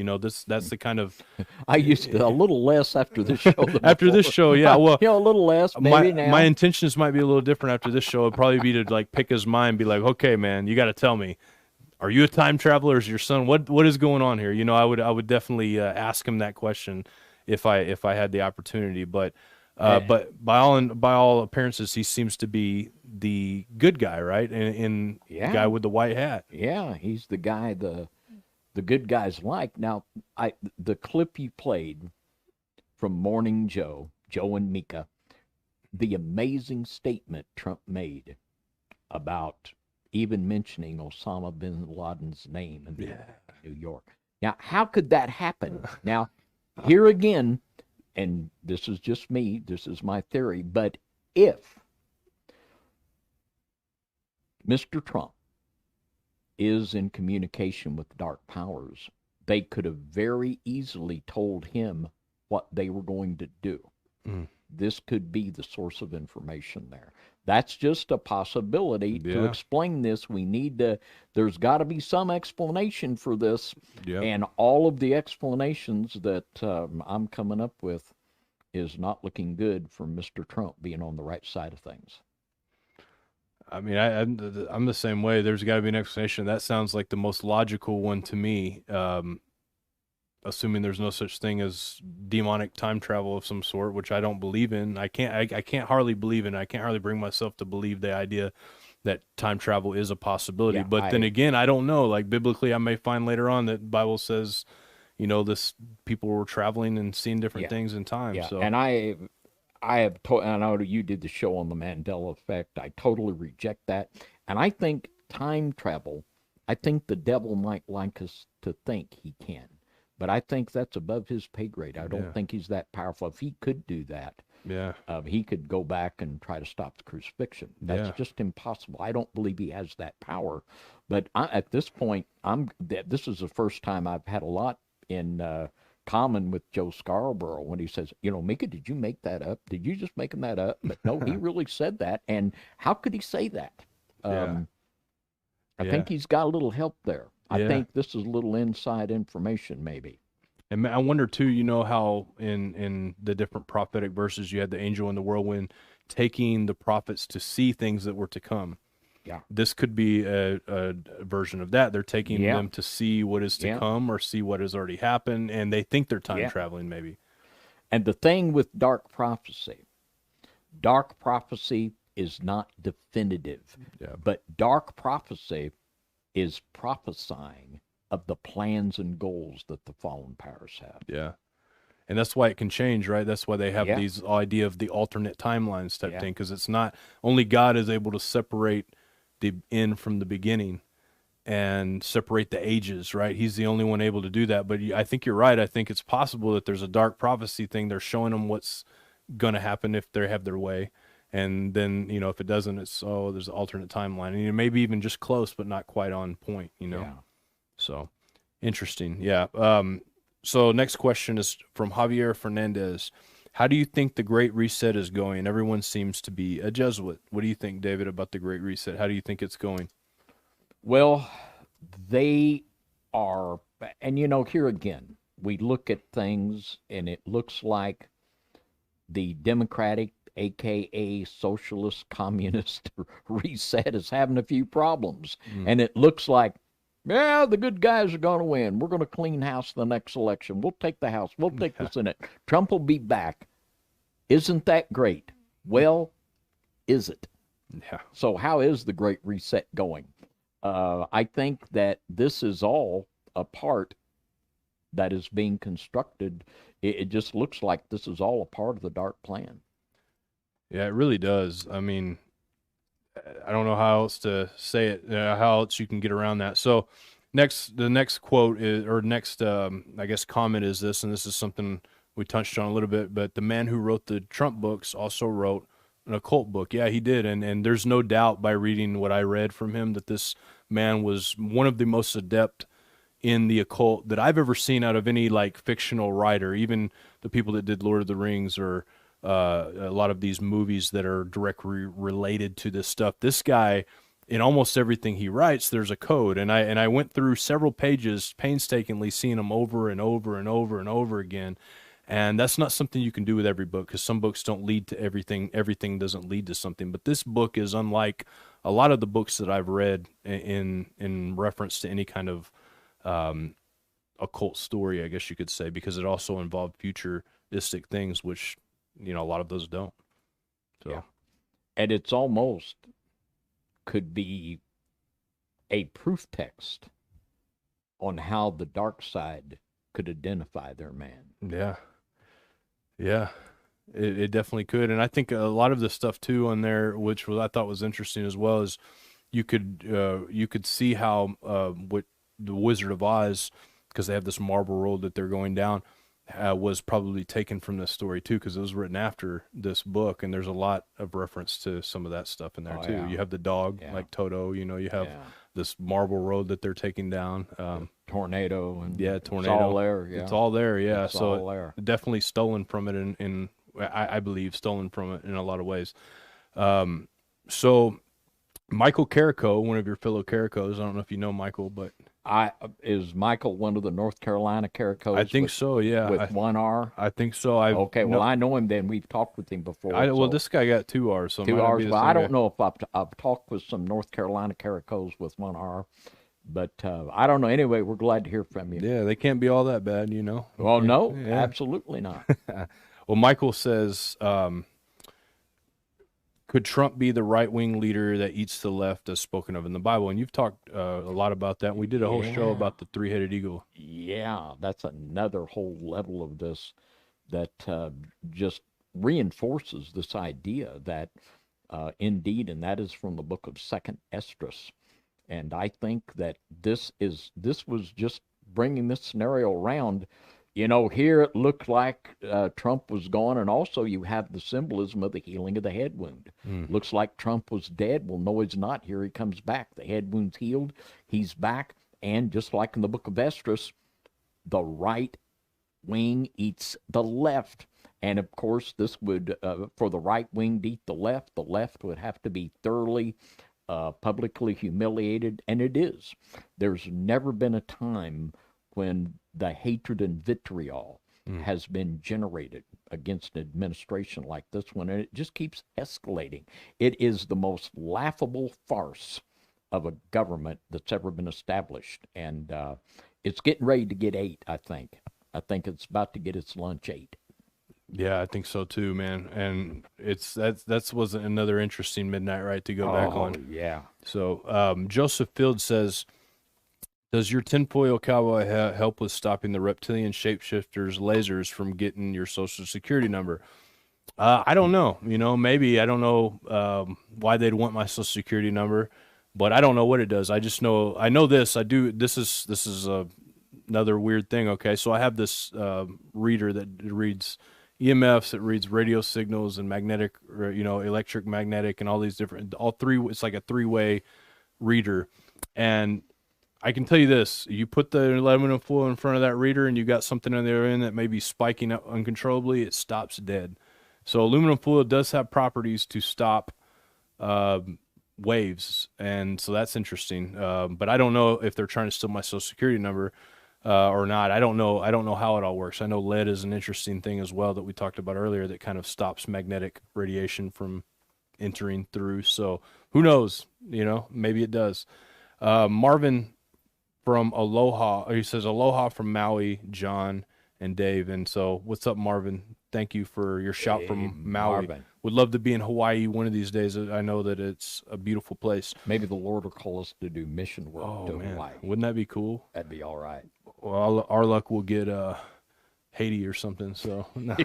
That's the kind of. I used to, a little less after this show. After this show, yeah, well, a little less. Maybe now. My intentions might be a little different after this show. It'd probably be to like pick his mind, be like, okay, man, you got to tell me. Are you a time traveler? Is your son? What is going on here? I would definitely ask him that question if I had the opportunity. But by all appearances, he seems to be the good guy, right? And the guy with the white hat. Yeah, he's the guy the good guys like. Now, the clip you played from Morning Joe and Mika, the amazing statement Trump made about even mentioning Osama bin Laden's name in New York. Now, how could that happen? Now, here again, and this is just me, this is my theory, but if Mr. Trump is in communication with dark powers, they could have very easily told him what they were going to do. this could be the source of information there. That's just a possibility. To explain this, we need to, there's got to be some explanation for this. And all of the explanations that I'm coming up with is not looking good for Mr. Trump being on the right side of things. I mean, I'm the same way. There's got to be an explanation. That sounds like the most logical one to me. Assuming there's no such thing as demonic time travel of some sort, which I don't believe in. I can't hardly believe in. I can't hardly bring myself to believe the idea that time travel is a possibility. Yeah, but then again, I don't know. Like biblically, I may find later on that the Bible says, you know, this people were traveling and seeing different things in time. Yeah, So and I have told, and I know you did the show on the Mandela effect. I totally reject that. And I think time travel, I think the devil might like us to think he can. But I think that's above his pay grade. I don't think he's that powerful. If he could do that, he could go back and try to stop the crucifixion. That's just impossible. I don't believe he has that power. But at this point, this is the first time I've had a lot in common with Joe Scarborough when he says, you know, Mika, did you make that up? Did you just making that up? But no, he really said that. And how could he say that? I think he's got a little help there. I think this is a little inside information, maybe. And I wonder too, you know, how in the different prophetic verses you had the angel in the whirlwind taking the prophets to see things that were to come. Yeah, this could be a version of that. They're taking them to see what is to come or see what has already happened, and they think they're time traveling, maybe. And the thing with dark prophecy is not definitive, but dark prophecy is prophesying of the plans and goals that the fallen powers have. Yeah. And that's why it can change, right? That's why they have these idea of the alternate timelines type thing, because it's not, only God is able to separate the end from the beginning and separate the ages, right? He's the only one able to do that. But I think you're right. I think it's possible that there's a dark prophecy thing. They're showing them what's going to happen if they have their way. And then, you know, if it doesn't, it's, oh, there's an alternate timeline. And maybe even just close, but not quite on point, you know? Yeah. So, interesting. Yeah. So next question is from Javier Fernandez. How do you think the Great Reset is going? Everyone seems to be a Jesuit. What do you think, David, about the Great Reset? How do you think it's going? Well, they are, and you know, here again, we look at things and it looks like the Democratic, aka socialist, communist reset is having a few problems. And it looks like, yeah, the good guys are going to win. We're going to clean house the next election. We'll take the House. We'll take the Senate. Trump will be back. Isn't that great? Well, is it? Yeah. So how is the Great Reset going? I think that this is all a part that is being constructed. It just looks like this is all a part of the dark plan. Yeah, it really does. I mean, I don't know how else to say it, how else you can get around that. So the next quote is, or next, I guess, comment is this, and this is something we touched on a little bit, but the man who wrote the Trump books also wrote an occult book. Yeah, he did. And there's no doubt by reading what I read from him that this man was one of the most adept in the occult that I've ever seen out of any like fictional writer, even the people that did Lord of the Rings or a lot of these movies that are directly related to this stuff. This guy, in almost everything he writes, there's a code. And I went through several pages painstakingly seeing them over and over and over and over again. And that's not something you can do with every book, because some books don't lead to everything. Everything doesn't lead to something. But this book is unlike a lot of the books that I've read in reference to any kind of occult story, I guess you could say, because it also involved futuristic things, which, you know, a lot of those don't. So, yeah. And it's almost could be a proof text on how the dark side could identify their man. Yeah. Yeah. It definitely could. And I think a lot of the stuff too on there, which I thought was interesting as well, is you could see how what the Wizard of Oz, because they have this marble road that they're going down, was probably taken from this story too, because it was written after this book, and there's a lot of reference to some of that stuff in there too. Yeah. You have the dog, like Toto, you know, you have this marble road that they're taking down. Tornado. And tornado. It's all there. Yeah. It's all there. Yeah. It's so all there. Definitely stolen from it in I believe, stolen from it in a lot of ways. So Michael Carrico, one of your fellow Carricos, I don't know if you know Michael, but is Michael one of the North Carolina Carricos? I think so, yeah. With one R? I think so. Okay, well, I know him then. We've talked with him before. Well, this guy got 2 R's. So 2 R's. Well, I don't know if I've talked with some North Carolina Carricos with 1 R, but I don't know. Anyway, we're glad to hear from you. Yeah, they can't be all that bad, you know. Well, no, absolutely not. Well, Michael says, could Trump be the right-wing leader that eats the left as spoken of in the Bible? And you've talked a lot about that. We did a whole show about the 3-headed eagle. Yeah, that's another whole level of this that just reinforces this idea that indeed, and that is from the book of 2nd Esdras. And I think that this was just bringing this scenario around. You know, here it looked like Trump was gone, and also you have the symbolism of the healing of the head wound. Looks like Trump was dead. Well, no, he's not. Here he comes back. The head wound's healed. He's back. And just like in the book of Esdras, the right wing eats the left. And, of course, this would, for the right wing to eat the left would have to be thoroughly publicly humiliated, and it is. There's never been a time when the hatred and vitriol has been generated against an administration like this one, and it just keeps escalating. It is the most laughable farce of a government that's ever been established, and it's getting ready to get ate, I think. I think it's about to get its lunch ate. Yeah, I think so too, man. And that was another interesting midnight ride to go back on. Yeah. So Joseph Field says, does your tinfoil cowboy help with stopping the reptilian shapeshifters' lasers from getting your social security number? I don't know. You know, maybe. I don't know why they'd want my social security number, but I don't know what it does. I just know. I know this. I do. This is another weird thing. Okay, so I have this reader that reads EMFs. It reads radio signals and magnetic, electric, magnetic, and all these different. All three. It's like a 3-way reader, and I can tell you this, you put the aluminum foil in front of that reader and you got something on the other end that may be spiking up uncontrollably, it stops dead. So aluminum foil does have properties to stop waves, and so that's interesting. But I don't know if they're trying to steal my social security number or not. I don't know how it all works. I know lead is an interesting thing as well that we talked about earlier that kind of stops magnetic radiation from entering through. So who knows? You know, maybe it does. Marvin from Aloha, he says, aloha from Maui, John and Dave. And so, what's up, Marvin? Thank you for your shout from Maui. Marvin. Would love to be in Hawaii one of these days. I know that it's a beautiful place. Maybe the Lord will call us to do mission work to Hawaii. Wouldn't that be cool? That'd be all right. Well, our luck will get Haiti or something. So no,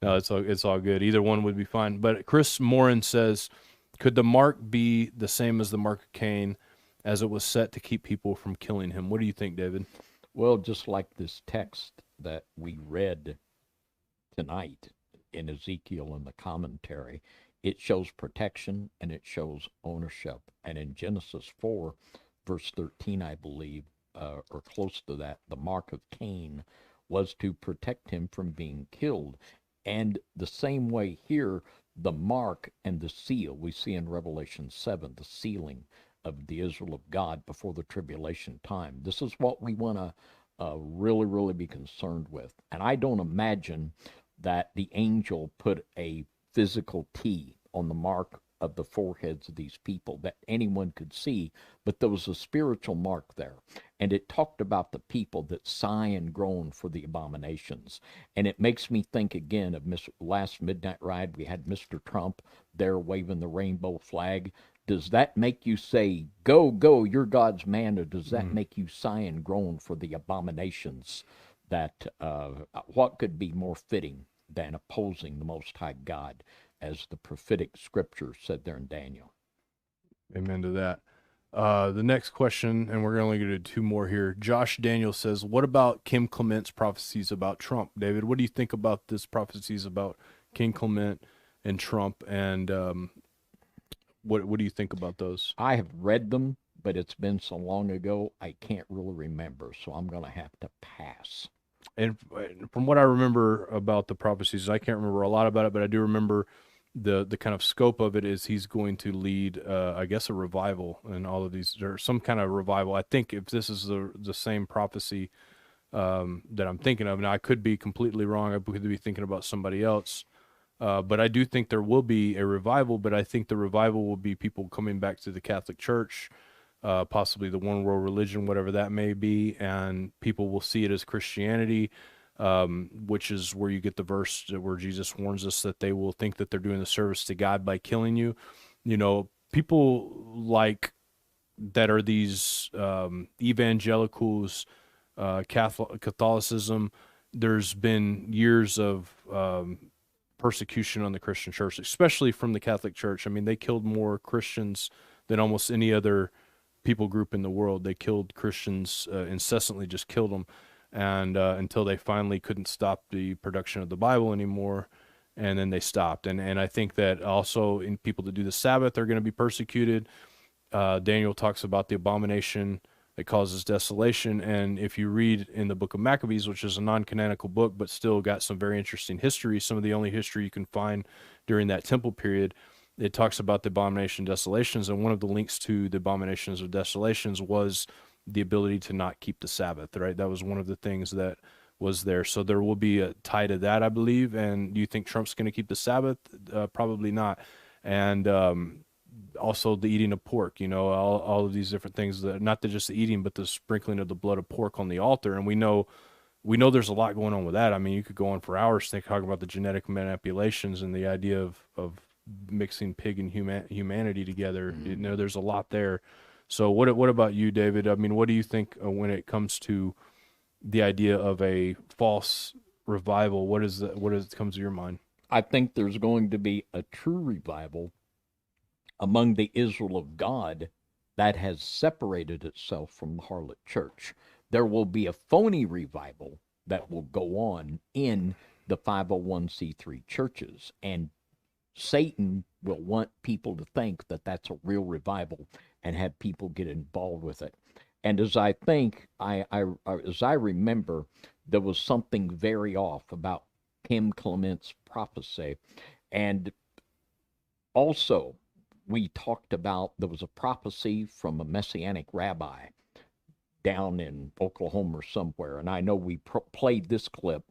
no, it's all good. Either one would be fine. But Chris Morin says, could the mark be the same as the mark of Cain, as it was set to keep people from killing him? What do you think, David? Well, just like this text that we read tonight in Ezekiel in the commentary, it shows protection and it shows ownership. And in Genesis 4, verse 13, I believe, or close to that, the mark of Cain was to protect him from being killed. And the same way here, the mark and the seal, we see in Revelation 7, the sealing of the Israel of God before the tribulation time. This is what we want to really, really be concerned with. And I don't imagine that the angel put a physical T on the mark of the foreheads of these people that anyone could see, but there was a spiritual mark there. And it talked about the people that sigh and groan for the abominations. And it makes me think again of last Midnight Ride. We had Mr. Trump there waving the rainbow flag. Does that make you say, go, go, you're God's man, or does that make you sigh and groan for the abominations that, what could be more fitting than opposing the Most High God, as the prophetic scripture said there in Daniel? Amen to that. The next question, and we're only going to do 2 more here. Josh Daniel says, what about Kim Clement's prophecies about Trump? David, what do you think about this prophecies about King Clement and Trump, and what do you think about those? I have read them, but it's been so long ago, I can't really remember, so I'm going to have to pass. and from what I remember about the prophecies, I can't remember a lot about it, but I do remember the kind of scope of it is he's going to lead, I guess, a revival in all of these, or some kind of revival. I think if this is the same prophecy that I'm thinking of, now I could be completely wrong. I could be thinking about somebody else. But I do think there will be a revival, but I think the revival will be people coming back to the Catholic Church, possibly the one world religion, whatever that may be, and people will see it as Christianity, which is where you get the verse where Jesus warns us that they will think that they're doing the service to God by killing you. You know, people like that are these evangelicals, Catholicism. There's been years of persecution on the Christian church, especially from the Catholic Church. I mean, they killed more Christians than almost any other people group in the world. They killed Christians, incessantly just killed them, and until they finally couldn't stop the production of the Bible anymore, and then they stopped. And I think that also in people that do the Sabbath are going to be persecuted. Daniel talks about the abomination that causes desolation, and if you read in the book of Maccabees, which is a non-canonical book but still got some very interesting history, some of the only history you can find during that temple period, it talks about the abomination of desolations, and one of the links to the abominations of desolations was the ability to not keep the Sabbath, right? That was one of the things that was there. So there will be a tie to that, I believe. And do you think Trump's going to keep the Sabbath? Probably not. And also the eating of pork, you know, all of these different things, that not just the eating, but the sprinkling of the blood of pork on the altar. And we know there's a lot going on with that. I mean, you could go on for hours talking about the genetic manipulations and the idea of mixing pig and humanity together. You know, there's a lot there. So what about you, David? I mean, what do you think when it comes to the idea of a false revival? What comes to your mind? I think there's going to be a true revival among the Israel of God that has separated itself from the harlot church. There will be a phony revival that will go on in the 501c3 churches, and Satan will want people to think that that's a real revival and have people get involved with it. And as I think, as I remember, there was something very off about Kim Clement's prophecy. And also, we talked about there was a prophecy from a Messianic rabbi down in Oklahoma or somewhere. And I know we played this clip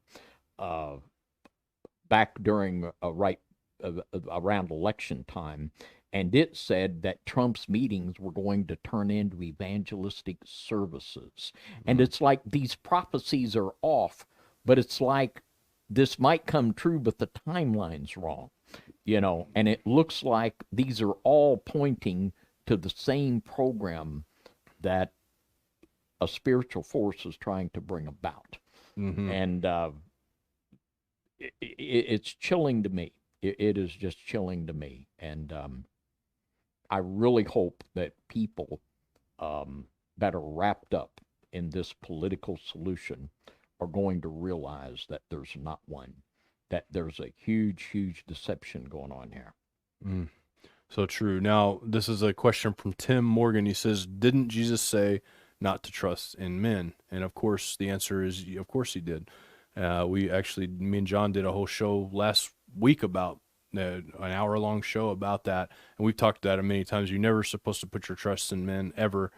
back during around election time. And it said that Trump's meetings were going to turn into evangelistic services. And it's like these prophecies are off, but it's like this might come true, but the timeline's wrong, you know. And it looks like these are all pointing to the same program that a spiritual force is trying to bring about. Mm-hmm. And it's chilling to me. It is just chilling to me. And I really hope that people that are wrapped up in this political solution are going to realize that there's not one, that there's a huge, huge deception going on here. Mm. So true. Now, this is a question from Tim Morgan. He says, didn't Jesus say not to trust in men? And of course, the answer is, of course he did. Me and John did a whole show last week about an hour-long show about that, and we've talked about it many times. You're never supposed to put your trust in men ever,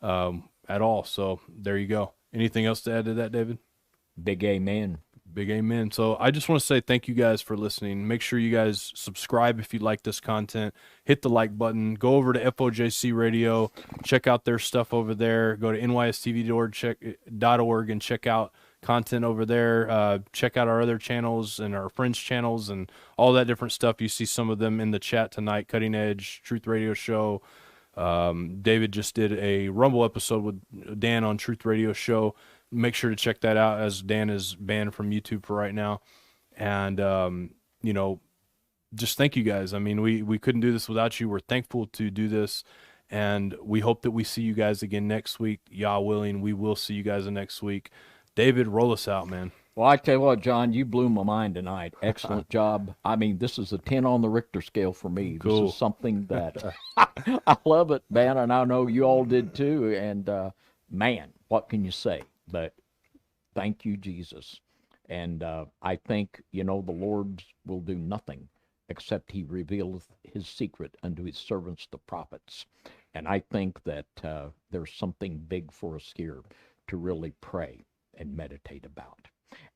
at all. So there you go. Anything else to add to that, David? Big amen. Big amen. So I just want to say thank you guys for listening. Make sure you guys subscribe if you like this content. Hit the like button. Go over to FOJC Radio. Check out their stuff over there. Go to nystv.org and check out content over there. Check out our other channels and our friends' channels and all that different stuff. You see some of them in the chat tonight. Cutting Edge, Truth Radio Show. David just did a Rumble episode with Dan on Truth Radio Show. Make sure to check that out, as Dan is banned from YouTube for right now. And, you know, just thank you guys. I mean, we couldn't do this without you. We're thankful to do this. And we hope that we see you guys again next week. Yah willing, we will see you guys next week. David, roll us out, man. Well, I tell you what, John, you blew my mind tonight. Excellent job. I mean, this is a 10 on the Richter scale for me. Cool. This is something that I love it, man, and I know you all did too. And, man, what can you say? But Thank you, Jesus. And I think, the Lord will do nothing except he revealeth his secret unto his servants, the prophets. And I think that there's something big for us here to really pray and meditate about.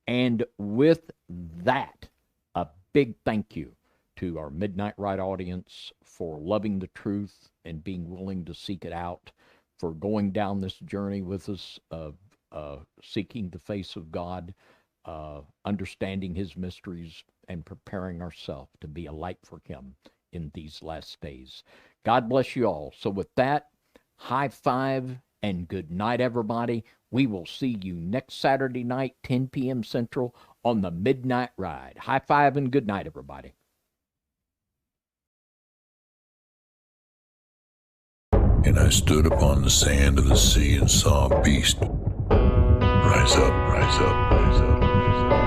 And with that, a big thank you to our Midnight Ride audience for loving the truth and being willing to seek it out, for going down this journey with us of seeking the face of God, understanding his mysteries, and preparing ourselves to be a light for him in these last days. God bless you all. So with that, high five and good night, everybody. We will see you next Saturday night, 10 p.m. Central, on the Midnight Ride. High five and good night, everybody. And I stood upon the sand of the sea and saw a beast rise up, rise up, rise up, rise up.